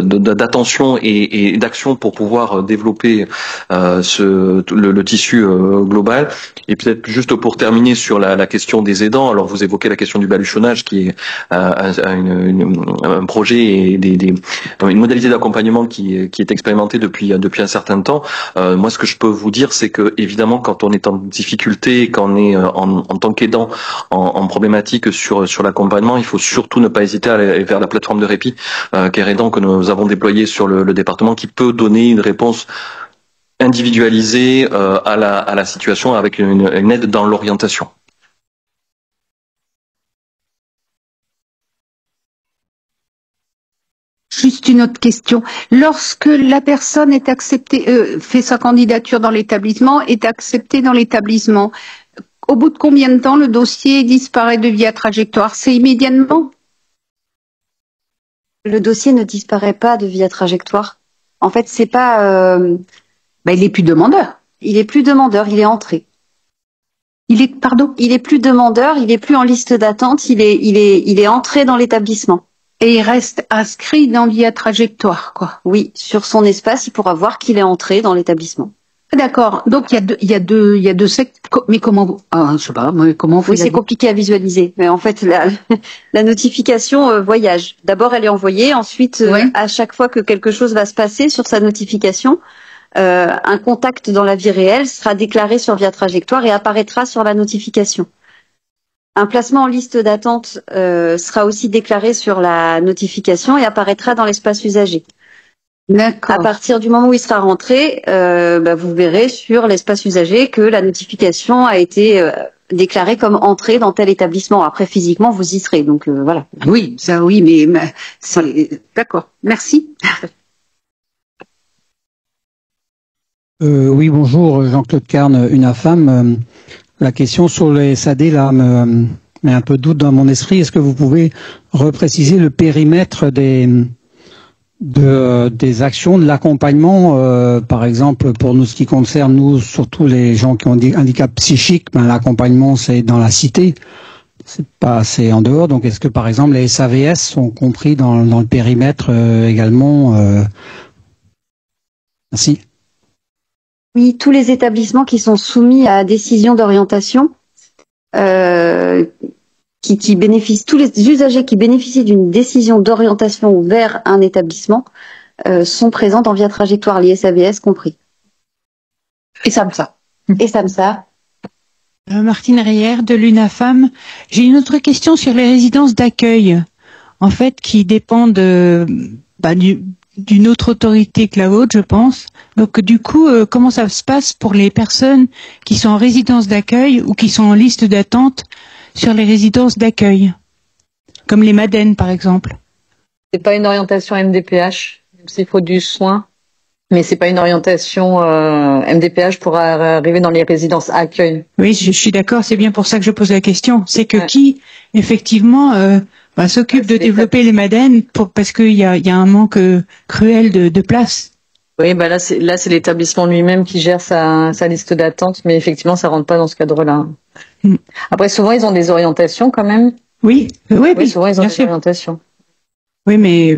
Speaker 1: d'attention et d'action pour pouvoir développer le tissu global. Et peut-être juste pour terminer sur la question des aidants, alors vous évoquez la question du baluchonnage qui est un projet et une modalité d'accompagnement qui est expérimentée depuis un certain temps. Moi, ce que je peux vous dire, c'est que évidemment, quand on est en difficulté, quand on est en tant qu'aidant en problématique sur l'accompagnement, il faut surtout ne pas hésiter à aller vers la plateforme de répit Care Aidant que nous avons déployée sur le département, qui peut donner une réponse individualisée à la situation avec une aide dans l'orientation.
Speaker 7: Juste une autre question. Lorsque la personne est acceptée, fait sa candidature dans l'établissement, est acceptée dans l'établissement, au bout de combien de temps le dossier disparaît de Via Trajectoire? C'est immédiatement?
Speaker 5: Le dossier ne disparaît pas de Via Trajectoire. En fait, c'est pas.
Speaker 7: Il est plus demandeur.
Speaker 5: Il est plus demandeur, il est entré.
Speaker 7: Il est
Speaker 5: plus demandeur, il est plus en liste d'attente, il est entré dans l'établissement.
Speaker 7: Et il reste inscrit dans Via Trajectoire, quoi.
Speaker 5: Oui, sur son espace, il pourra voir qu'il est entré dans l'établissement.
Speaker 7: D'accord. Donc il y a deux sectes. Mais comment je sais pas. Mais comment vous?
Speaker 5: Oui, c'est compliqué à visualiser. Mais en fait, la notification voyage. D'abord, elle est envoyée. Ensuite, à chaque fois que quelque chose va se passer sur sa notification, un contact dans la vie réelle sera déclaré sur Via Trajectoire et apparaîtra sur la notification. Un placement en liste d'attente sera aussi déclaré sur la notification et apparaîtra dans l'espace usager.
Speaker 7: D'accord.
Speaker 5: À partir du moment où il sera rentré, vous verrez sur l'espace usager que la notification a été déclarée comme entrée dans tel établissement. Après, physiquement, vous y serez. Donc voilà.
Speaker 7: Oui, ça oui, mais d'accord. Merci.
Speaker 11: Oui, bonjour, Jean-Claude Carne, UNAFAM. La question sur les SAD là me met un peu de doute dans mon esprit. Est-ce que vous pouvez repréciser le périmètre des actions de l'accompagnement, par exemple pour nous, ce qui concerne nous, surtout les gens qui ont des handicaps psychiques, l'accompagnement c'est dans la cité, c'est en dehors. Donc est-ce que par exemple les SAVS sont compris dans le périmètre également? Merci.
Speaker 5: Oui, tous les établissements qui sont soumis à décision d'orientation, qui bénéficient, tous les usagers qui bénéficient d'une décision d'orientation vers un établissement sont présents dans Via Trajectoire, les SAVS compris.
Speaker 7: Et SAMSA.
Speaker 5: Et SAMSA.
Speaker 10: Martine Rière de l'UNAFAM. J'ai une autre question sur les résidences d'accueil, en fait, qui dépendent d'une autre autorité que la vôtre, je pense. Donc, du coup, comment ça se passe pour les personnes qui sont en résidence d'accueil ou qui sont en liste d'attente sur les résidences d'accueil, comme les Madeleines, par exemple?
Speaker 12: C'est pas une orientation MDPH, il faut du soin, mais c'est pas une orientation MDPH pour arriver dans les résidences accueil.
Speaker 10: Oui, je suis d'accord, c'est bien pour ça que je pose la question. C'est que qui, effectivement, s'occupe de développer les Madeleines parce qu'il y a un manque cruel de place.
Speaker 12: Oui, bah là c'est l'établissement lui-même qui gère sa liste d'attente, mais effectivement ça rentre pas dans ce cadre-là. Après souvent ils ont des orientations quand même.
Speaker 7: Oui,
Speaker 12: souvent ils ont
Speaker 7: bien
Speaker 12: des
Speaker 7: sûr.
Speaker 12: orientations.
Speaker 7: Oui, mais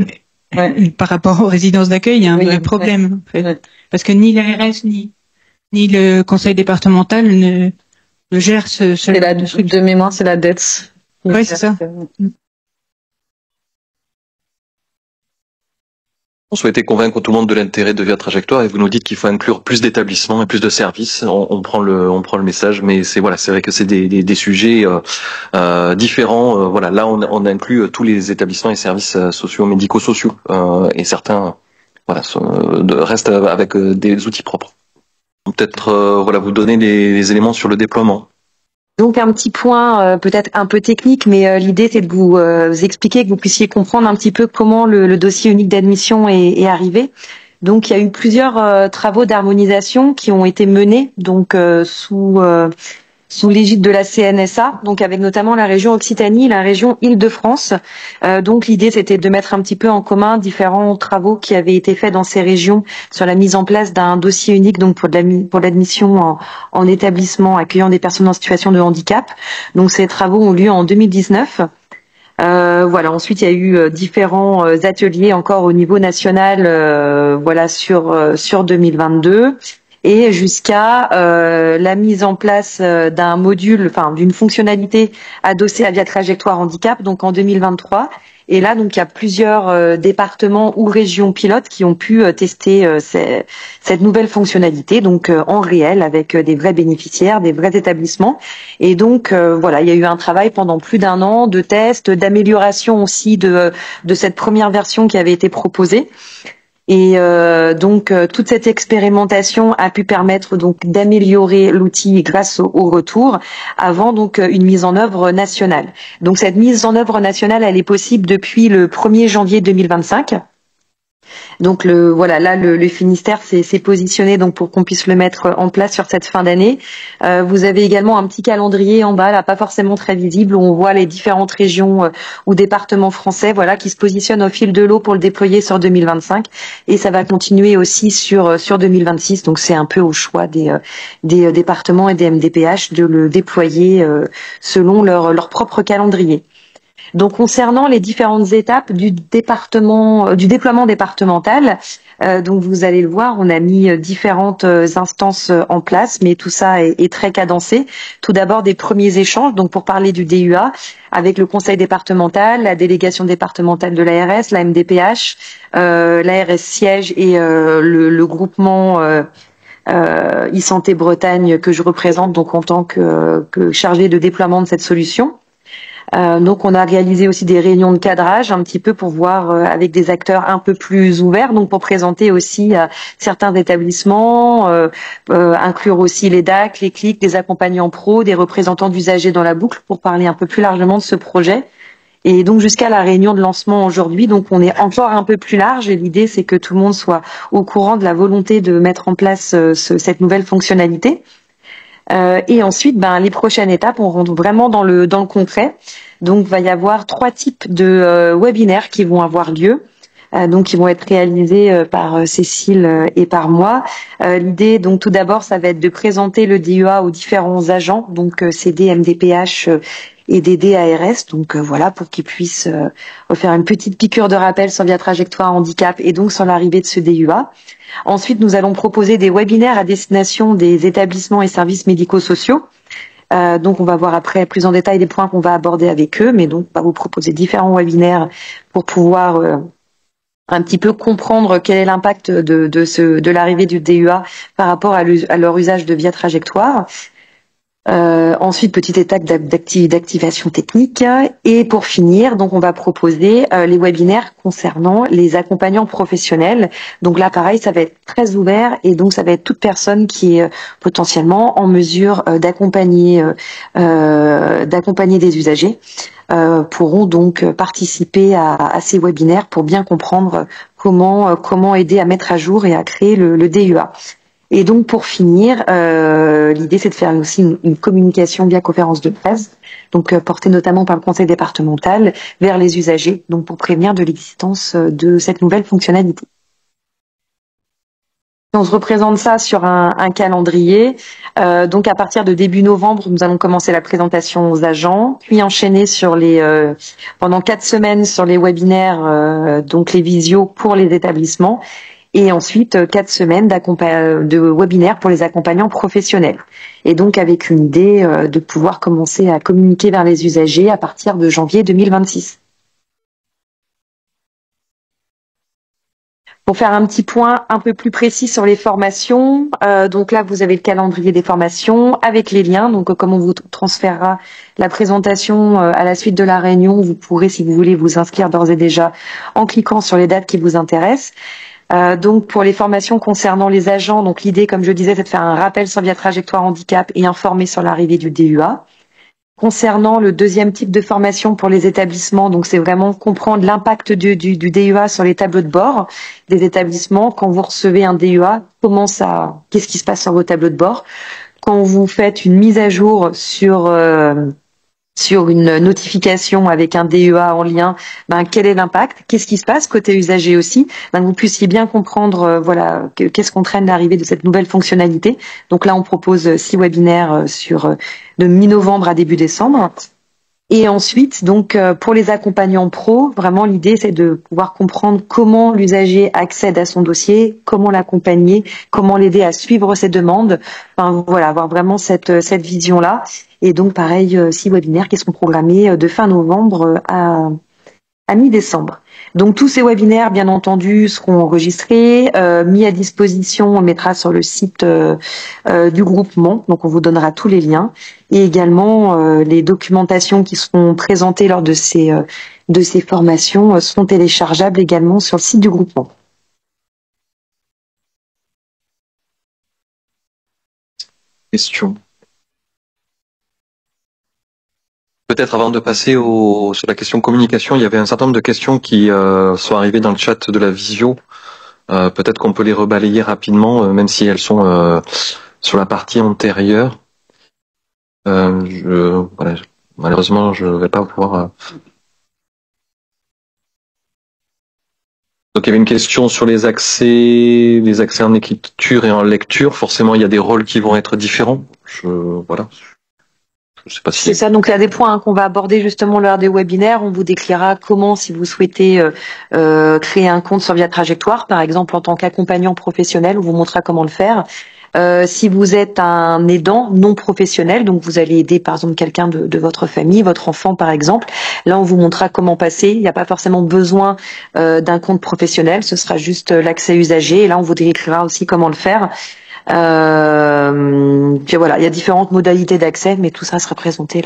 Speaker 7: par rapport aux résidences d'accueil, il y a un vrai problème. En fait. Parce que ni l'ARS ni le conseil départemental ne gère ce
Speaker 12: truc de mémoire, c'est la dette.
Speaker 7: Oui, c'est ça.
Speaker 1: On souhaitait convaincre tout le monde de l'intérêt de Via Trajectoire et vous nous dites qu'il faut inclure plus d'établissements et plus de services. On prend le message, mais c'est vrai que c'est des sujets différents. Voilà, là on inclut tous les établissements et services sociaux, médico-sociaux et certains restent avec des outils propres. Peut-être vous donner des éléments sur le déploiement.
Speaker 4: Donc un petit point peut-être un peu technique, mais l'idée c'est de vous expliquer, que vous puissiez comprendre un petit peu comment le dossier unique d'admission est arrivé. Donc il y a eu plusieurs travaux d'harmonisation qui ont été menés donc sous l'égide de la CNSA, donc avec notamment la région Occitanie, la région Île-de-France. Donc l'idée c'était de mettre un petit peu en commun différents travaux qui avaient été faits dans ces régions sur la mise en place d'un dossier unique donc pour l'admission en établissement accueillant des personnes en situation de handicap. Donc ces travaux ont lieu en 2019. Ensuite il y a eu différents ateliers encore au niveau national sur 2022. Et jusqu'à la mise en place d'un module, d'une fonctionnalité adossée à Via Trajectoire Handicap, donc en 2023. Et là, donc il y a plusieurs départements ou régions pilotes qui ont pu tester cette nouvelle fonctionnalité, donc en réel avec des vrais bénéficiaires, des vrais établissements. Et donc il y a eu un travail pendant plus d'un an de tests, d'amélioration aussi de cette première version qui avait été proposée. Et toute cette expérimentation a pu permettre donc d'améliorer l'outil grâce au retour avant donc une mise en œuvre nationale. Donc cette mise en œuvre nationale, elle est possible depuis le 1er janvier 2025. Donc le Finistère s'est positionné donc pour qu'on puisse le mettre en place sur cette fin d'année. Vous avez également un petit calendrier en bas, là pas forcément très visible, où on voit les différentes régions ou départements français, qui se positionnent au fil de l'eau pour le déployer sur 2025, et ça va continuer aussi sur 2026. Donc c'est un peu au choix des départements et des MDPH de le déployer selon leur propre calendrier. Donc concernant les différentes étapes du déploiement départemental, donc vous allez le voir, on a mis différentes instances en place, mais tout ça est très cadencé. Tout d'abord des premiers échanges, donc pour parler du DUA, avec le conseil départemental, la délégation départementale de l'ARS, la MDPH, l'ARS siège et le groupement e-santé Bretagne que je représente donc en tant que chargée de déploiement de cette solution. Donc on a réalisé aussi des réunions de cadrage un petit peu pour voir avec des acteurs un peu plus ouverts, donc pour présenter aussi certains établissements, inclure aussi les DAC, les CLIC, des accompagnants pro, des représentants d'usagers dans la boucle pour parler un peu plus largement de ce projet. Et donc jusqu'à la réunion de lancement aujourd'hui, donc on est encore un peu plus large et l'idée c'est que tout le monde soit au courant de la volonté de mettre en place cette nouvelle fonctionnalité. Et ensuite, les prochaines étapes, on rentre vraiment dans le concret. Donc, il va y avoir 3 types de webinaires qui vont avoir lieu. Donc, qui vont être réalisés par Cécile et par moi. L'idée, donc, tout d'abord, ça va être de présenter le DUA aux différents agents, donc CD, MDPH et des DARS. Donc, pour qu'ils puissent faire une petite piqûre de rappel sur Via Trajectoire Handicap et donc sur l'arrivée de ce DUA. Ensuite, nous allons proposer des webinaires à destination des établissements et services médico-sociaux. Donc, on va voir après plus en détail les points qu'on va aborder avec eux, mais donc, on va vous proposer différents webinaires pour pouvoir un petit peu comprendre quel est l'impact de l'arrivée du DUA par rapport à leur usage de Via Trajectoire. Ensuite, petite étape d'activation technique. Et pour finir, donc on va proposer les webinaires concernant les accompagnants professionnels. Donc là, pareil, ça va être très ouvert et donc ça va être toute personne qui est potentiellement en mesure d'accompagner des usagers pourront donc participer à ces webinaires pour bien comprendre comment aider à mettre à jour et à créer le DUA. Et donc pour finir, l'idée c'est de faire aussi une communication via conférence de presse, donc portée notamment par le conseil départemental vers les usagers, donc pour prévenir de l'existence de cette nouvelle fonctionnalité. On se représente ça sur un calendrier. Donc à partir de début novembre, nous allons commencer la présentation aux agents, puis enchaîner sur pendant 4 semaines sur les webinaires, donc les visios pour les établissements, et ensuite 4 semaines de webinaires pour les accompagnants professionnels. Et donc avec une idée de pouvoir commencer à communiquer vers les usagers à partir de janvier 2026. Pour faire un petit point un peu plus précis sur les formations, donc là vous avez le calendrier des formations avec les liens. Donc comme on vous transférera la présentation à la suite de la réunion, vous pourrez, si vous voulez, vous inscrire d'ores et déjà en cliquant sur les dates qui vous intéressent. Donc pour les formations concernant les agents, donc l'idée, comme je disais, c'est de faire un rappel sur Via Trajectoire Handicap et informer sur l'arrivée du DUA. Concernant le deuxième type de formation pour les établissements, donc c'est vraiment comprendre l'impact du DUA sur les tableaux de bord des établissements. Quand vous recevez un DUA, qu'est-ce qui se passe sur vos tableaux de bord? Quand vous faites une mise à jour sur une notification avec un DUA en lien, quel est l'impact? Qu'est-ce qui se passe côté usager aussi? Que vous puissiez bien comprendre, qu'est-ce qu'on traîne l'arrivée de cette nouvelle fonctionnalité. Donc là, on propose 6 webinaires de mi-novembre à début décembre. Et ensuite, donc pour les accompagnants pro, vraiment l'idée c'est de pouvoir comprendre comment l'usager accède à son dossier, comment l'accompagner, comment l'aider à suivre ses demandes. Avoir vraiment cette vision-là. Et donc pareil, 6 webinaires qui seront programmés de fin novembre à mi-décembre. Donc tous ces webinaires, bien entendu, seront enregistrés, mis à disposition, on mettra sur le site du groupement, donc on vous donnera tous les liens, et également les documentations qui seront présentées lors de ces formations seront téléchargeables également sur le site du groupement.
Speaker 1: Question. Peut-être avant de passer sur la question communication, il y avait un certain nombre de questions qui sont arrivées dans le chat de la visio. Peut-être qu'on peut les rebalayer rapidement, même si elles sont sur la partie antérieure. Malheureusement, je ne vais pas pouvoir... Donc il y avait une question sur les accès en écriture et en lecture. Forcément, il y a des rôles qui vont être différents. Je sais pas si...
Speaker 4: C'est ça, donc il y a des points qu'on va aborder justement lors des webinaires. On vous décrira comment, si vous souhaitez créer un compte sur Via Trajectoire, par exemple en tant qu'accompagnant professionnel, on vous montrera comment le faire. Si vous êtes un aidant non professionnel, donc vous allez aider par exemple quelqu'un de votre famille, votre enfant par exemple, là on vous montrera comment passer. Il n'y a pas forcément besoin d'un compte professionnel, ce sera juste l'accès usager, et là on vous décrira aussi comment le faire. Puis voilà, il y a différentes modalités d'accès, mais tout ça sera présenté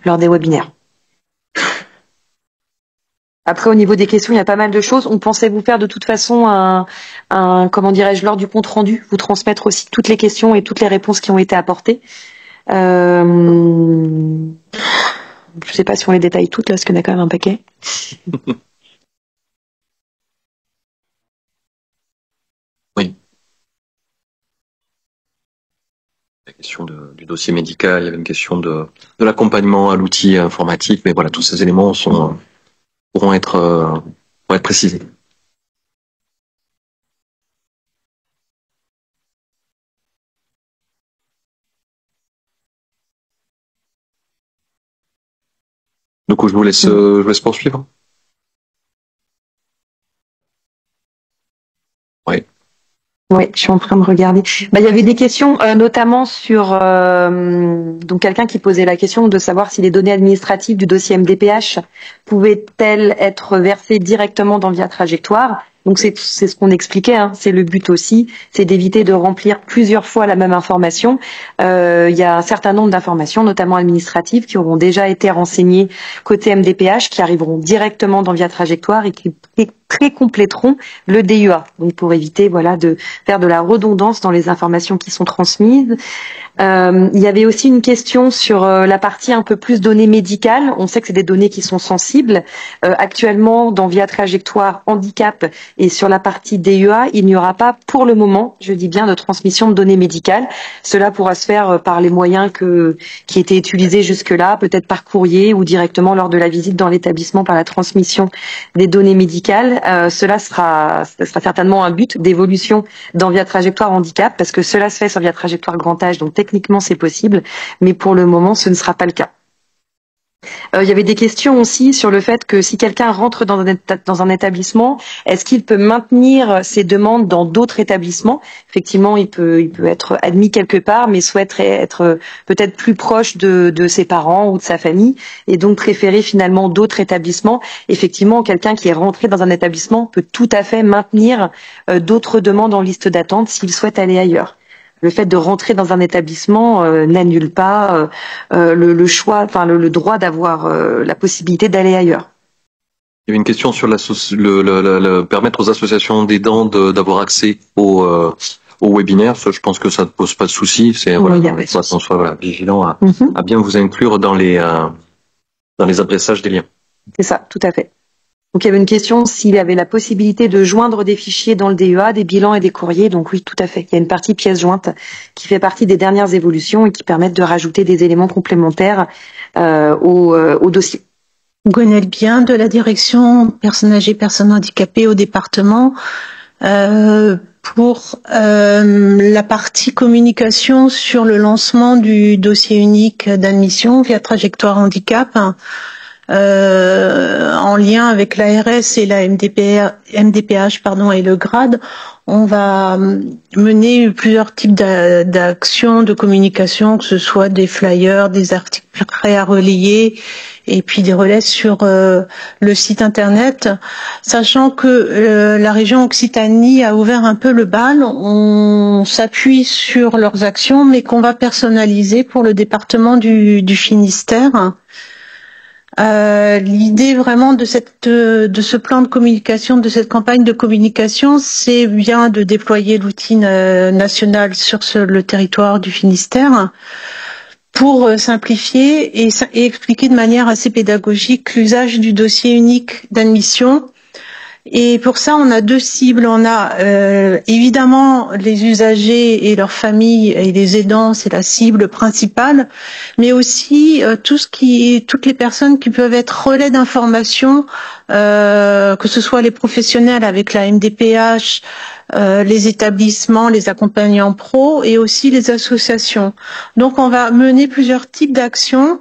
Speaker 4: lors des webinaires. Après, au niveau des questions, il y a pas mal de choses. On pensait vous faire de toute façon comment dirais-je, lors du compte rendu, vous transmettre aussi toutes les questions et toutes les réponses qui ont été apportées. Je sais pas si on les détaille toutes là, parce qu'il y en a quand même un paquet.
Speaker 1: Oui. La question du dossier médical, il y avait une question de l'accompagnement à l'outil informatique, mais voilà, tous ces éléments pourront être précisés. Du coup, je vous laisse poursuivre. Oui.
Speaker 4: Oui, je suis en train de regarder. Il y avait des questions, notamment sur donc quelqu'un qui posait la question de savoir si les données administratives du dossier MDPH pouvaient-elles être versées directement dans Via Trajectoire. Donc c'est ce qu'on expliquait, hein. C'est le but aussi, c'est d'éviter de remplir plusieurs fois la même information. Il y a un certain nombre d'informations, notamment administratives, qui auront déjà été renseignées côté MDPH, qui arriveront directement dans Via Trajectoire et qui pré-compléteront le DUA. Donc pour éviter de faire de la redondance dans les informations qui sont transmises. Il y avait aussi une question sur la partie un peu plus données médicales. On sait que c'est des données qui sont sensibles. Actuellement, dans Via Trajectoire Handicap et sur la partie DEA, il n'y aura pas pour le moment, je dis bien, de transmission de données médicales. Cela pourra se faire par les moyens qui étaient utilisés jusque-là, peut-être par courrier ou directement lors de la visite dans l'établissement par la transmission des données médicales. Cela sera certainement un but d'évolution dans Via Trajectoire Handicap, parce que cela se fait sur Via Trajectoire Grand Âge, donc techniquement c'est possible, mais pour le moment ce ne sera pas le cas. Il y avait des questions aussi sur le fait que si quelqu'un rentre dans un établissement, est-ce qu'il peut maintenir ses demandes dans d'autres établissements? Effectivement, il peut être admis quelque part, mais souhaiterait être peut-être plus proche de ses parents ou de sa famille, et donc préférer finalement d'autres établissements. Effectivement, quelqu'un qui est rentré dans un établissement peut tout à fait maintenir d'autres demandes en liste d'attente s'il souhaite aller ailleurs. Le fait de rentrer dans un établissement n'annule pas le choix, enfin le droit d'avoir la possibilité d'aller ailleurs.
Speaker 1: Il y avait une question sur permettre aux associations d'aidants d'avoir accès au webinaire. Ça, je pense que ça ne pose pas de souci. C'est voilà, qu'on soit vigilant à bien vous inclure dans les adressages des liens.
Speaker 4: C'est ça, tout à fait. Donc il y avait une question s'il avait la possibilité de joindre des fichiers dans le DEA, des bilans et des courriers. Donc oui, tout à fait. Il y a une partie pièces jointes qui fait partie des dernières évolutions et qui permettent de rajouter des éléments complémentaires au dossier.
Speaker 7: Gwenaëlle Bien de la direction personnes âgées, personnes handicapées au département. Pour la partie communication sur le lancement du dossier unique d'admission via Trajectoire Handicap, en lien avec l'ARS et la MDPH et le GRAD, on va mener plusieurs types d'actions de communication, que ce soit des flyers, des articles prêts à relayer, et puis des relais sur le site internet. Sachant que la région Occitanie a ouvert un peu le bal, on s'appuie sur leurs actions, mais qu'on va personnaliser pour le département du Finistère. L'idée vraiment de ce plan de communication, de cette campagne de communication, c'est bien de déployer l'outil national sur le territoire du Finistère pour simplifier et expliquer de manière assez pédagogique l'usage du dossier unique d'admission. Et pour ça, on a deux cibles. On a évidemment les usagers et leurs familles et les aidants, c'est la cible principale, mais aussi toutes les personnes qui peuvent être relais d'information, que ce soit les professionnels avec la MDPH, les établissements, les accompagnants pro et aussi les associations. Donc on va mener plusieurs types d'actions.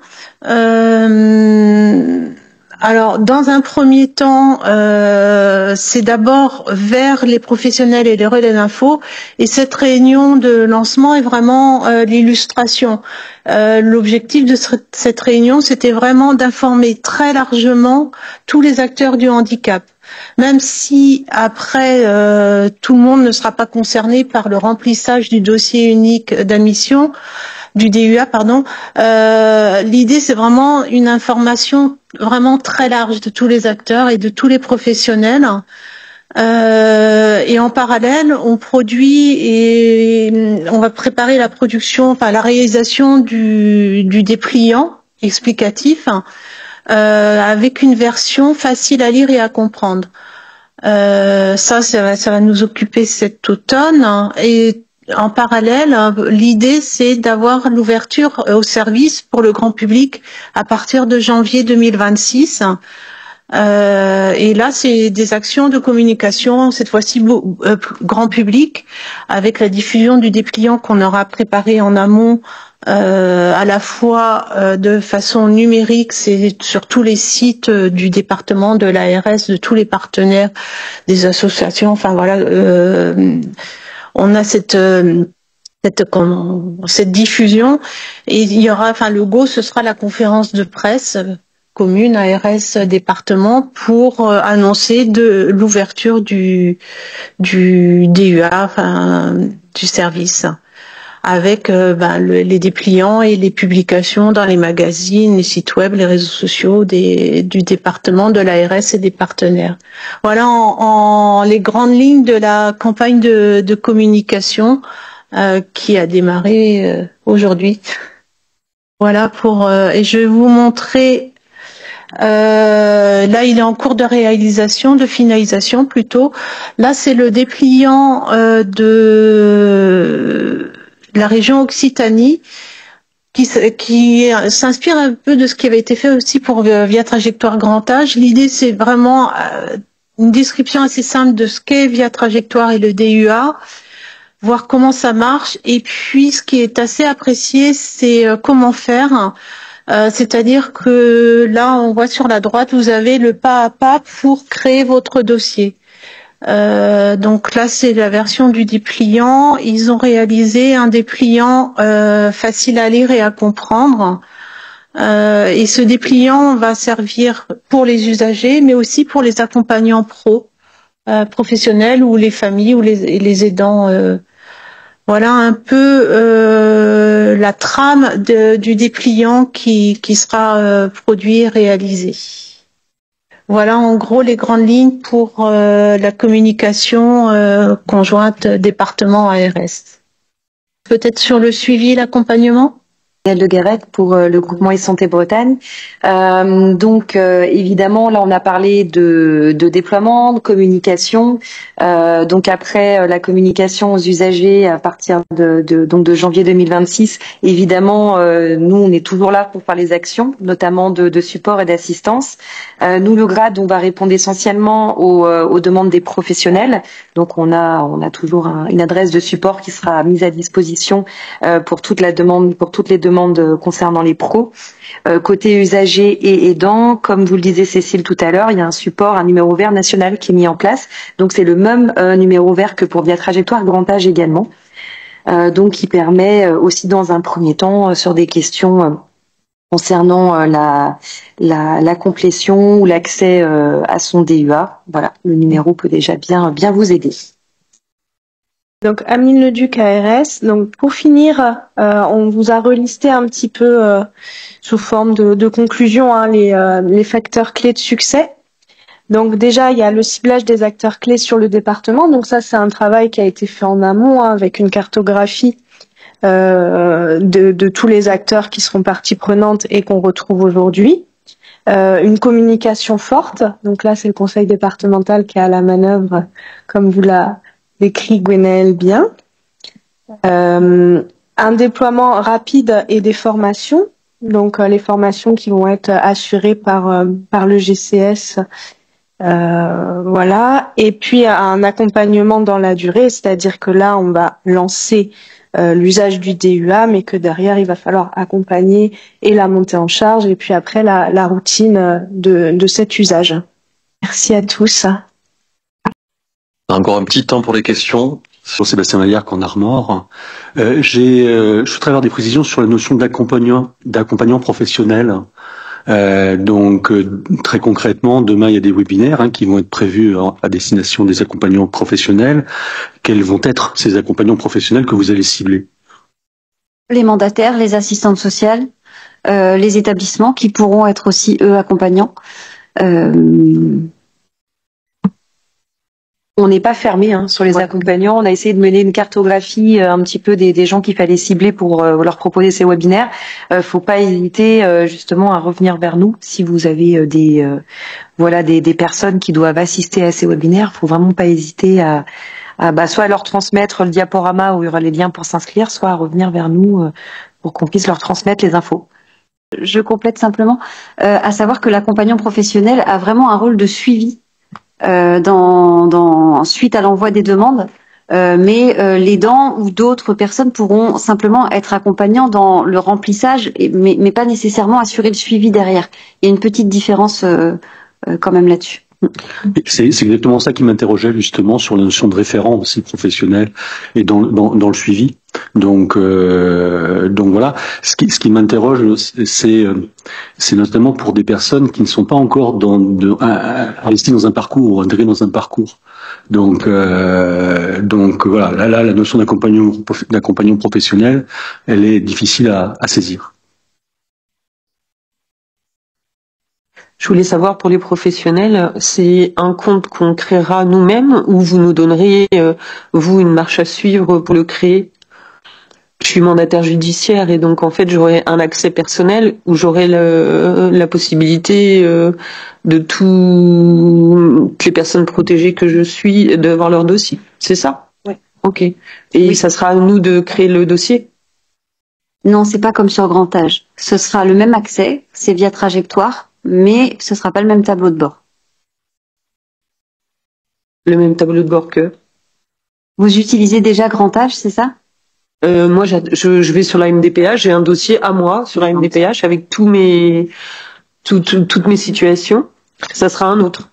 Speaker 7: Alors, dans un premier temps, c'est d'abord vers les professionnels et les relais d'info. Et cette réunion de lancement est vraiment l'illustration. L'objectif de cette réunion, c'était vraiment d'informer très largement tous les acteurs du handicap. Même si après, tout le monde ne sera pas concerné par le remplissage du dossier unique d'admission, du DUA, l'idée, c'est vraiment une information vraiment très large de tous les acteurs et de tous les professionnels. Et en parallèle, on produit et on va préparer la production, la réalisation du dépliant explicatif avec une version facile à lire et à comprendre. Ça va nous occuper cet automne. Et en parallèle, l'idée, c'est d'avoir l'ouverture au service pour le grand public à partir de janvier 2026. Et là, c'est des actions de communication, cette fois-ci grand public, avec la diffusion du dépliant qu'on aura préparé en amont, à la fois de façon numérique, c'est sur tous les sites du département, de l'ARS, de tous les partenaires, des associations, on a cette diffusion et il y aura, le go, ce sera la conférence de presse commune, ARS, département pour annoncer de l'ouverture du DUA, du service, avec les dépliants et les publications dans les magazines, les sites web, les réseaux sociaux du département, de l'ARS et des partenaires. Voilà en les grandes lignes de la campagne de communication qui a démarré
Speaker 13: aujourd'hui. Voilà et je vais vous montrer. Là, il est en cours de réalisation, de finalisation plutôt. Là, c'est le dépliant de la région Occitanie qui s'inspire un peu de ce qui avait été fait aussi pour Via Trajectoire Grand Âge. L'idée, c'est vraiment une description assez simple de ce qu'est Via Trajectoire et le DUA, voir comment ça marche. Et puis, ce qui est assez apprécié, c'est comment faire. C'est-à-dire que là, on voit sur la droite, vous avez le pas à pas pour créer votre dossier. Donc là, c'est la version du dépliant. Ils ont réalisé un dépliant facile à lire et à comprendre. Et ce dépliant va servir pour les usagers, mais aussi pour les accompagnants professionnels ou les familles ou les aidants. Voilà un peu la trame du dépliant qui sera produit et réalisé. Voilà en gros les grandes lignes pour la communication conjointe département ARS. Peut-être sur le suivi, l'accompagnement ?
Speaker 4: Le Guérec pour le groupement e-santé Bretagne. Donc évidemment là on a parlé de déploiement, de communication. Donc après la communication aux usagers à partir de janvier 2026, évidemment nous on est toujours là pour faire les actions, notamment de support et d'assistance. Nous le GRAD on va répondre essentiellement aux demandes des professionnels. Donc on a toujours une adresse de support qui sera mise à disposition pour toutes les demandes concernant les pros. Côté usagers et aidants, comme vous le disait Cécile tout à l'heure, il y a un support, un numéro vert national qui est mis en place. Donc c'est le même numéro vert que pour Via Trajectoire Grand Âge également. Donc qui permet aussi dans un premier temps sur des questions concernant la complétion ou l'accès à son DUA. Voilà, le numéro peut déjà bien vous aider.
Speaker 3: Donc Amine Leduc ARS. Donc pour finir, on vous a relisté un petit peu sous forme de conclusion les facteurs clés de succès. Donc déjà il y a le ciblage des acteurs clés sur le département. Donc ça c'est un travail qui a été fait en amont avec une cartographie de tous les acteurs qui seront partie prenante et qu'on retrouve aujourd'hui. Une communication forte. Donc là c'est le conseil départemental qui est à la manœuvre, comme vous l'a décrit Gwenaëlle bien. Un déploiement rapide et des formations. Donc les formations qui vont être assurées par le GCS. Voilà. Et puis un accompagnement dans la durée, c'est-à-dire que là on va lancer l'usage du DUA, mais que derrière il va falloir accompagner et la montée en charge et puis après la routine de cet usage. Merci à tous.
Speaker 1: Encore un petit temps pour les questions.
Speaker 14: Sur Sébastien Vallière en Armor. Je voudrais avoir des précisions sur la notion d'accompagnant professionnel. Donc très concrètement, demain il y a des webinaires qui vont être prévus à destination des accompagnants professionnels. Quels vont être ces accompagnants professionnels que vous allez cibler?
Speaker 5: Les mandataires, les assistantes sociales, les établissements qui pourront être aussi eux accompagnants.
Speaker 4: On n'est pas fermé sur les accompagnants. On a essayé de mener une cartographie un petit peu des gens qu'il fallait cibler pour leur proposer ces webinaires. Faut pas hésiter justement à revenir vers nous si vous avez des personnes qui doivent assister à ces webinaires. Faut vraiment pas hésiter à soit à leur transmettre le diaporama où il y aura les liens pour s'inscrire, soit à revenir vers nous pour qu'on puisse leur transmettre les infos.
Speaker 5: Je complète simplement à savoir que l'accompagnant professionnel a vraiment un rôle de suivi suite à l'envoi des demandes, mais l'aidant ou d'autres personnes pourront simplement être accompagnants dans le remplissage, mais pas nécessairement assurer le suivi derrière. Il y a une petite différence quand même là-dessus.
Speaker 14: C'est exactement ça qui m'interrogeait justement sur la notion de référent aussi professionnel et dans le suivi. Donc voilà. Ce qui m'interroge, c'est notamment pour des personnes qui ne sont pas encore investies dans un parcours ou intégrées dans un parcours. Donc voilà. Là, la notion d'accompagnement professionnel, elle est difficile à saisir.
Speaker 15: Je voulais savoir pour les professionnels, c'est un compte qu'on créera nous-mêmes ou vous nous donnerez, vous, une marche à suivre pour le créer? Je suis mandataire judiciaire et donc en fait j'aurai un accès personnel où j'aurai la possibilité de toutes les personnes protégées que je suis d'avoir leur dossier. C'est ça?
Speaker 5: Ouais.
Speaker 15: Ok. Et oui. Ça sera à nous de créer le dossier?
Speaker 5: Non, c'est pas comme sur Grand Âge. Ce sera le même accès, c'est via trajectoire, mais ce sera pas le même tableau de bord.
Speaker 15: Le même tableau de bord que?
Speaker 5: Vous utilisez déjà Grand Âge, c'est ça?
Speaker 15: Moi, je vais sur la MDPH, j'ai un dossier à moi sur la MDPH avec toutes mes situations. Ça sera un autre.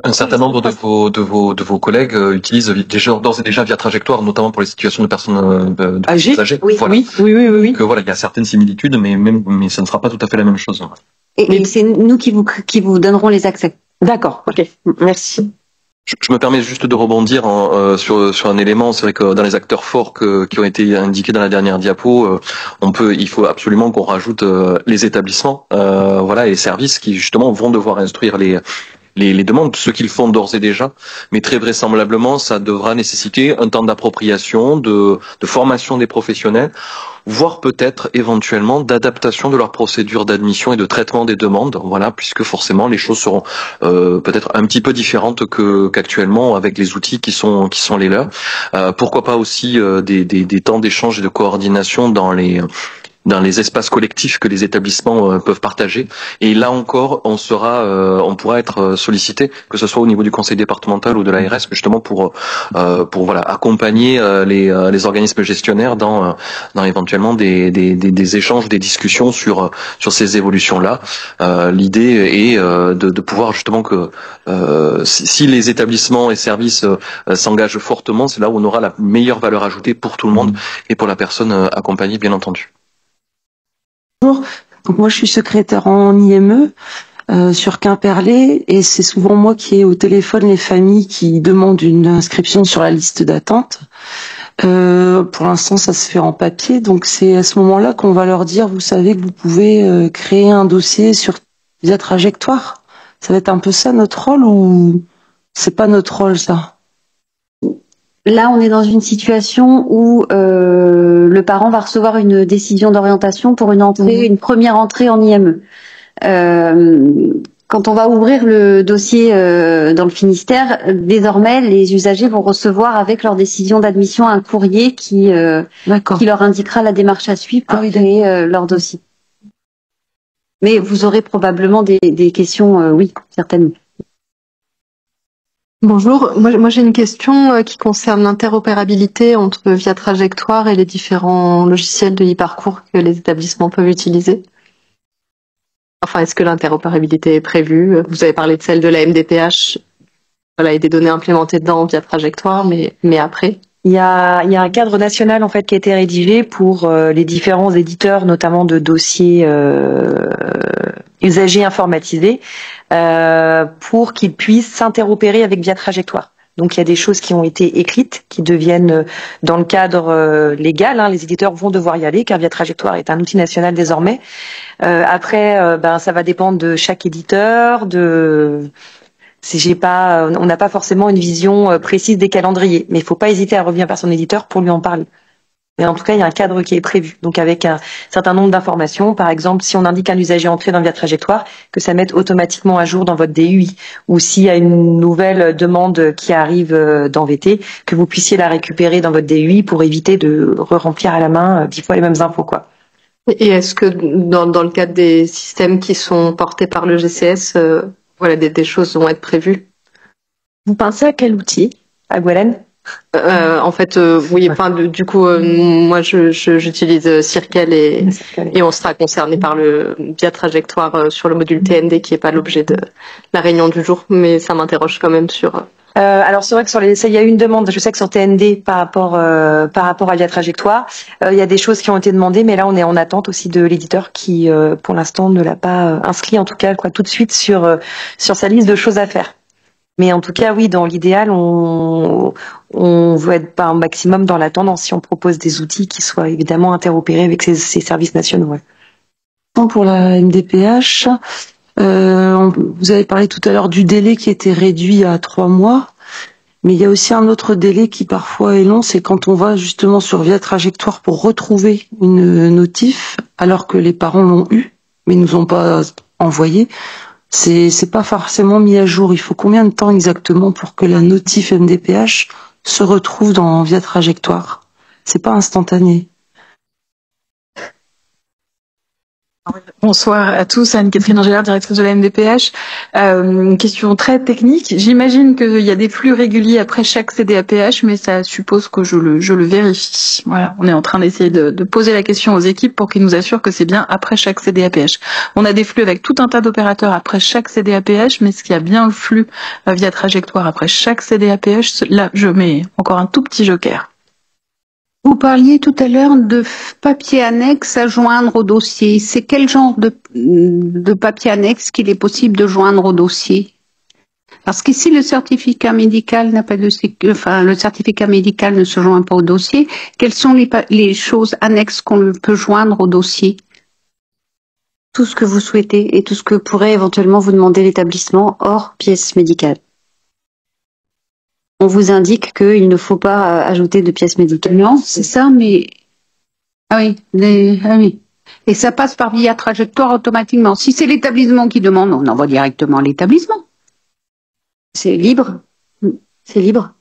Speaker 1: Un certain nombre de vos collègues utilisent d'ores et déjà via trajectoire, notamment pour les situations de personnes âgées.
Speaker 15: Oui, voilà. oui.
Speaker 1: Que voilà, il y a certaines similitudes, mais ça ne sera pas tout à fait la même chose.
Speaker 5: Et c'est nous qui vous donnerons les accès.
Speaker 15: D'accord, ok, merci.
Speaker 1: Je me permets juste de rebondir sur un élément. C'est vrai que dans les acteurs forts qui ont été indiqués dans la dernière diapo, il faut absolument qu'on rajoute les établissements, et les services qui justement vont devoir instruire les demandes, ce qu'ils font d'ores et déjà, mais très vraisemblablement, ça devra nécessiter un temps d'appropriation, de formation des professionnels, voire peut-être éventuellement d'adaptation de leur procédure d'admission et de traitement des demandes, puisque forcément les choses seront peut-être un petit peu différentes qu'actuellement avec les outils qui sont les leurs. Pourquoi pas aussi des temps d'échange et de coordination dans les espaces collectifs que les établissements peuvent partager. Et là encore, on pourra être sollicité, que ce soit au niveau du conseil départemental ou de l'ARS, justement pour accompagner les organismes gestionnaires dans éventuellement des échanges, des discussions sur ces évolutions-là. L'idée est de pouvoir justement que si les établissements et services s'engagent fortement, c'est là où on aura la meilleure valeur ajoutée pour tout le monde et pour la personne accompagnée, bien entendu.
Speaker 16: Bonjour, donc moi je suis secrétaire en IME sur Quimperlé et c'est souvent moi qui ai au téléphone les familles qui demandent une inscription sur la liste d'attente. Pour l'instant ça se fait en papier, donc c'est à ce moment-là qu'on va leur dire vous savez que vous pouvez créer un dossier via trajectoire. Ça va être un peu ça notre rôle ou c'est pas notre rôle ça?
Speaker 5: Là, on est dans une situation où le parent va recevoir une décision d'orientation pour une première entrée en IME. Quand on va ouvrir le dossier dans le Finistère, désormais, les usagers vont recevoir avec leur décision d'admission un courrier qui leur indiquera la démarche à suivre pour créer leur dossier. Mais vous aurez probablement des questions, oui, certainement.
Speaker 17: Bonjour, moi j'ai une question qui concerne l'interopérabilité entre Via Trajectoire et les différents logiciels de e-parcours que les établissements peuvent utiliser. Enfin, est-ce que l'interopérabilité est prévue? Vous avez parlé de celle de la MDPH, et des données implémentées dedans Via Trajectoire, mais après?
Speaker 4: Il y a un cadre national en fait qui a été rédigé pour les différents éditeurs, notamment de dossiers usagers informatisés, pour qu'ils puissent s'interopérer avec Via Trajectoire. Donc il y a des choses qui ont été écrites, qui deviennent dans le cadre légal. Les éditeurs vont devoir y aller, car Via Trajectoire est un outil national désormais. Après, ça va dépendre de chaque éditeur, on n'a pas forcément une vision précise des calendriers, mais il ne faut pas hésiter à revenir vers son éditeur pour lui en parler. Mais en tout cas, il y a un cadre qui est prévu, donc avec un certain nombre d'informations. Par exemple, si on indique un usager entré dans Via Trajectoire, que ça mette automatiquement à jour dans votre DUI, ou s'il y a une nouvelle demande qui arrive dans VT, que vous puissiez la récupérer dans votre DUI pour éviter de re-remplir à la main 10 fois les mêmes infos, quoi.
Speaker 17: Et est-ce que dans le cadre des systèmes qui sont portés par le GCS, des choses vont être prévues?
Speaker 4: Vous pensez à quel outil, à Gwenn?
Speaker 17: En fait, oui. Enfin, du coup, moi, j'utilise Circle et on sera concerné par le Via Trajectoire sur le module TND qui est pas l'objet de la réunion du jour, mais ça m'interroge quand même sur.
Speaker 4: Alors c'est vrai que il y a eu une demande. Je sais que sur TND par rapport à Via Trajectoire, il y a des choses qui ont été demandées, mais là on est en attente aussi de l'éditeur qui, pour l'instant, ne l'a pas inscrit en tout cas tout de suite sur sa liste de choses à faire. Mais en tout cas, oui, dans l'idéal, on veut être pas un maximum dans la tendance si on propose des outils qui soient évidemment interopérés avec ces services nationaux. Ouais.
Speaker 16: Pour la MDPH, vous avez parlé tout à l'heure du délai qui était réduit à 3 mois, Mais il y a aussi un autre délai qui parfois est long, c'est quand on va justement sur Via Trajectoire pour retrouver une notif, alors que les parents l'ont eu, mais nous ont pas envoyé. C'est pas forcément mis à jour. Il faut combien de temps exactement pour que la notif MDPH se retrouve dans Via Trajectoire? C'est pas instantané.
Speaker 18: Bonsoir à tous, Anne-Catherine Angélard, directrice de la MDPH. Une question très technique. J'imagine qu'il y a des flux réguliers après chaque CDAPH, mais ça suppose que je le vérifie. Voilà, on est en train d'essayer de poser la question aux équipes pour qu'ils nous assurent que c'est bien après chaque CDAPH. On a des flux avec tout un tas d'opérateurs après chaque CDAPH, mais est-ce qu'il y a bien le flux Via Trajectoire après chaque CDAPH? Là, je mets encore un tout petit joker.
Speaker 7: Vous parliez tout à l'heure de papier annexe à joindre au dossier. C'est quel genre de papier annexe qu'il est possible de joindre au dossier? Parce qu'ici, le certificat médical n'a pas le certificat médical ne se joint pas au dossier. Quelles sont les choses annexes qu'on peut joindre au dossier?
Speaker 5: Tout ce que vous souhaitez et tout ce que pourrait éventuellement vous demander l'établissement hors pièce médicale. On vous indique qu'il ne faut pas ajouter de pièces médicales.
Speaker 7: Non, c'est ça, mais... Ah oui, ah oui. Et ça passe par Via Trajectoire automatiquement. Si c'est l'établissement qui demande, on envoie directement à l'établissement.
Speaker 5: C'est libre. C'est libre.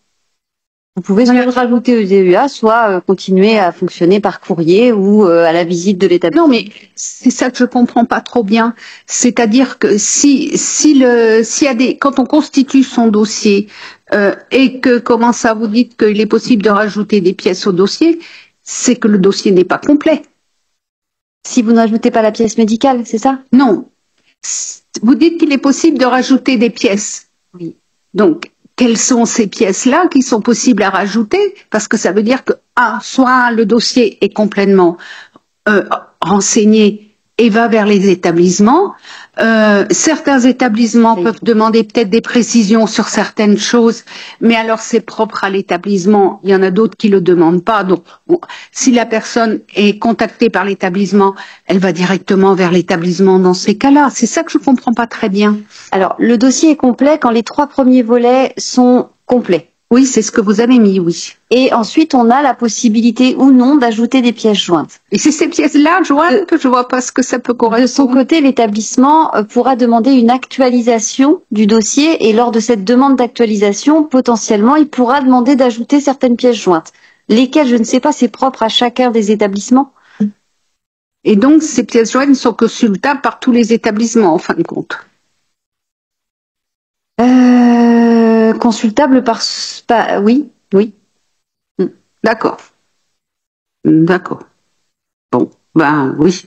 Speaker 5: Vous pouvez soit rajouter au DEA, soit continuer à fonctionner par courrier ou à la visite de l'établissement.
Speaker 7: Non, mais c'est ça que je comprends pas trop bien. C'est-à-dire que quand on constitue son dossier et que comment ça vous dites qu'il est possible de rajouter des pièces au dossier, c'est que le dossier n'est pas complet.
Speaker 5: Si vous n'ajoutez pas la pièce médicale, c'est ça?
Speaker 7: Non. Vous dites qu'il est possible de rajouter des pièces.
Speaker 5: Oui.
Speaker 7: Donc, quelles sont ces pièces-là qui sont possibles à rajouter? Parce que ça veut dire que, soit le dossier est complètement renseigné et va vers les établissements. Certains établissements peuvent demander peut-être des précisions sur certaines choses, mais alors c'est propre à l'établissement. Il y en a d'autres qui le demandent pas. Donc, si la personne est contactée par l'établissement, elle va directement vers l'établissement dans ces cas-là. C'est ça que je comprends pas très bien.
Speaker 5: Alors, le dossier est complet quand les 3 premiers volets sont complets.
Speaker 7: Oui, c'est ce que vous avez mis, oui.
Speaker 5: Et ensuite, on a la possibilité ou non d'ajouter des pièces jointes.
Speaker 7: Et c'est ces pièces-là jointes que je vois pas ce que ça peut correspondre.
Speaker 5: De son côté, l'établissement pourra demander une actualisation du dossier et lors de cette demande d'actualisation, potentiellement, il pourra demander d'ajouter certaines pièces jointes. Lesquelles, je ne sais pas, c'est propre à chacun des établissements.
Speaker 7: Et donc, ces pièces jointes ne sont consultables par tous les établissements, en fin de compte.
Speaker 5: Consultable oui.
Speaker 7: D'accord. D'accord. Bon, ben oui.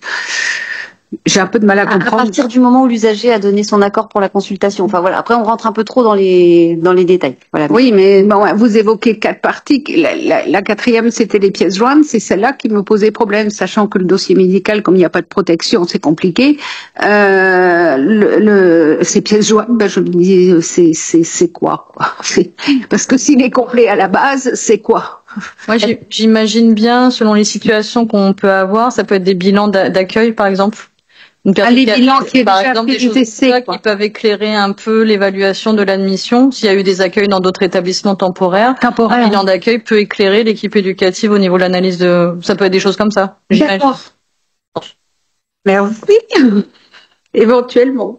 Speaker 7: J'ai un peu de mal à comprendre.
Speaker 5: À partir du moment où l'usager a donné son accord pour la consultation. Enfin voilà. Après, on rentre un peu trop dans les détails. Voilà.
Speaker 7: Oui, mais bon, vous évoquez 4 parties. La 4e, c'était les pièces jointes. C'est celle-là qui me posait problème, sachant que le dossier médical, comme il n'y a pas de protection, c'est compliqué. Ces pièces jointes, ben, je me dis, c'est quoi? Parce que s'il est complet à la base, c'est quoi?
Speaker 12: Moi, j'imagine bien, selon les situations qu'on peut avoir, ça peut être des bilans d'accueil, par exemple.
Speaker 7: Les bilans qui
Speaker 12: par exemple, des choses qui peuvent éclairer un peu l'évaluation de l'admission. S'il y a eu des accueils dans d'autres établissements temporaires, un bilan d'accueil peut éclairer l'équipe éducative au niveau de l'analyse de... Ça peut être des choses comme ça.
Speaker 7: D'accord. Merci. Éventuellement.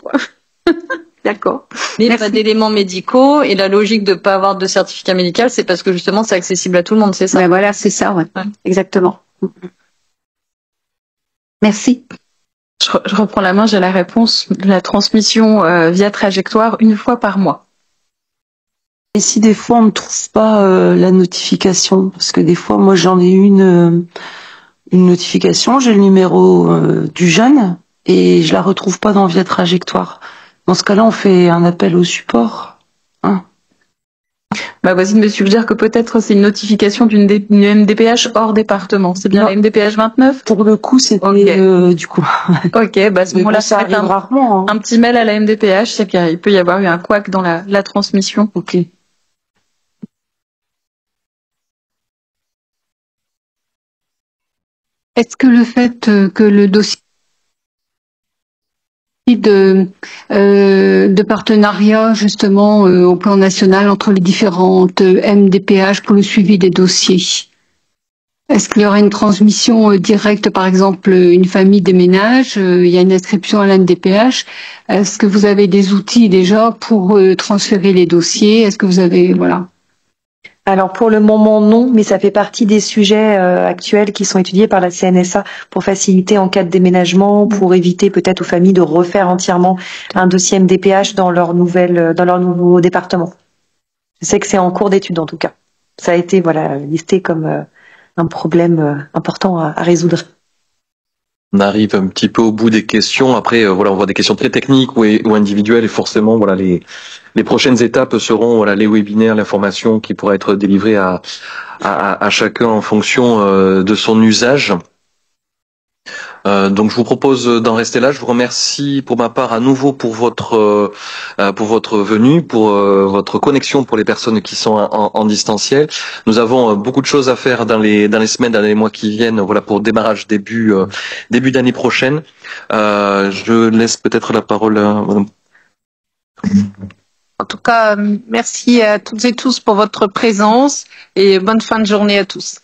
Speaker 7: D'accord.
Speaker 12: Mais pas d'éléments médicaux et la logique de pas avoir de certificat médical, c'est parce que justement c'est accessible à tout le monde, c'est ça?
Speaker 7: Ben voilà, c'est ça, ouais.
Speaker 5: Exactement.
Speaker 7: Merci.
Speaker 18: Je reprends la main, j'ai la réponse. La transmission via trajectoire 1 fois par mois.
Speaker 16: Et si des fois on ne trouve pas la notification, parce que des fois moi j'en ai une notification, j'ai le numéro du jeune et je la retrouve pas dans Via Trajectoire. Dans ce cas-là, on fait un appel au support.
Speaker 18: Bah, voisine me suggère que peut-être c'est une notification d'une MDPH hors département. C'est bien la MDPH 29?
Speaker 16: Pour le coup, c'était du coup.
Speaker 18: Ok, bah à ce moment-là, ça arrive
Speaker 16: rarement.
Speaker 18: Un petit mail à la MDPH, c'est qu'il peut y avoir eu un couac dans la transmission.
Speaker 16: Ok.
Speaker 7: Est-ce que le fait que le dossier de partenariat justement au plan national entre les différentes MDPH pour le suivi des dossiers. Est-ce qu'il y aura une transmission directe, par exemple, une famille déménage, il y a une inscription à l'MDPH. Est-ce que vous avez des outils déjà pour transférer les dossiers? Est-ce que vous avez, voilà.
Speaker 4: Alors pour le moment non, mais ça fait partie des sujets actuels qui sont étudiés par la CNSA pour faciliter en cas de déménagement, pour éviter peut-être aux familles de refaire entièrement un dossier MDPH dans leur nouveau département. Je sais que c'est en cours d'étude en tout cas. Ça a été listé comme un problème important à résoudre.
Speaker 1: On arrive un petit peu au bout des questions. Après, on voit des questions très techniques ou individuelles, et forcément, les prochaines étapes seront les webinaires, l'information qui pourra être délivrée à chacun en fonction de son usage. Donc je vous propose d'en rester là. Je vous remercie pour ma part à nouveau pour votre venue, pour votre connexion pour les personnes qui sont en distanciel. Nous avons beaucoup de choses à faire dans les semaines, dans les mois qui viennent, pour démarrage début d'année prochaine. Je laisse peut-être la parole à Madame.
Speaker 2: En tout cas, merci à toutes et tous pour votre présence et bonne fin de journée à tous.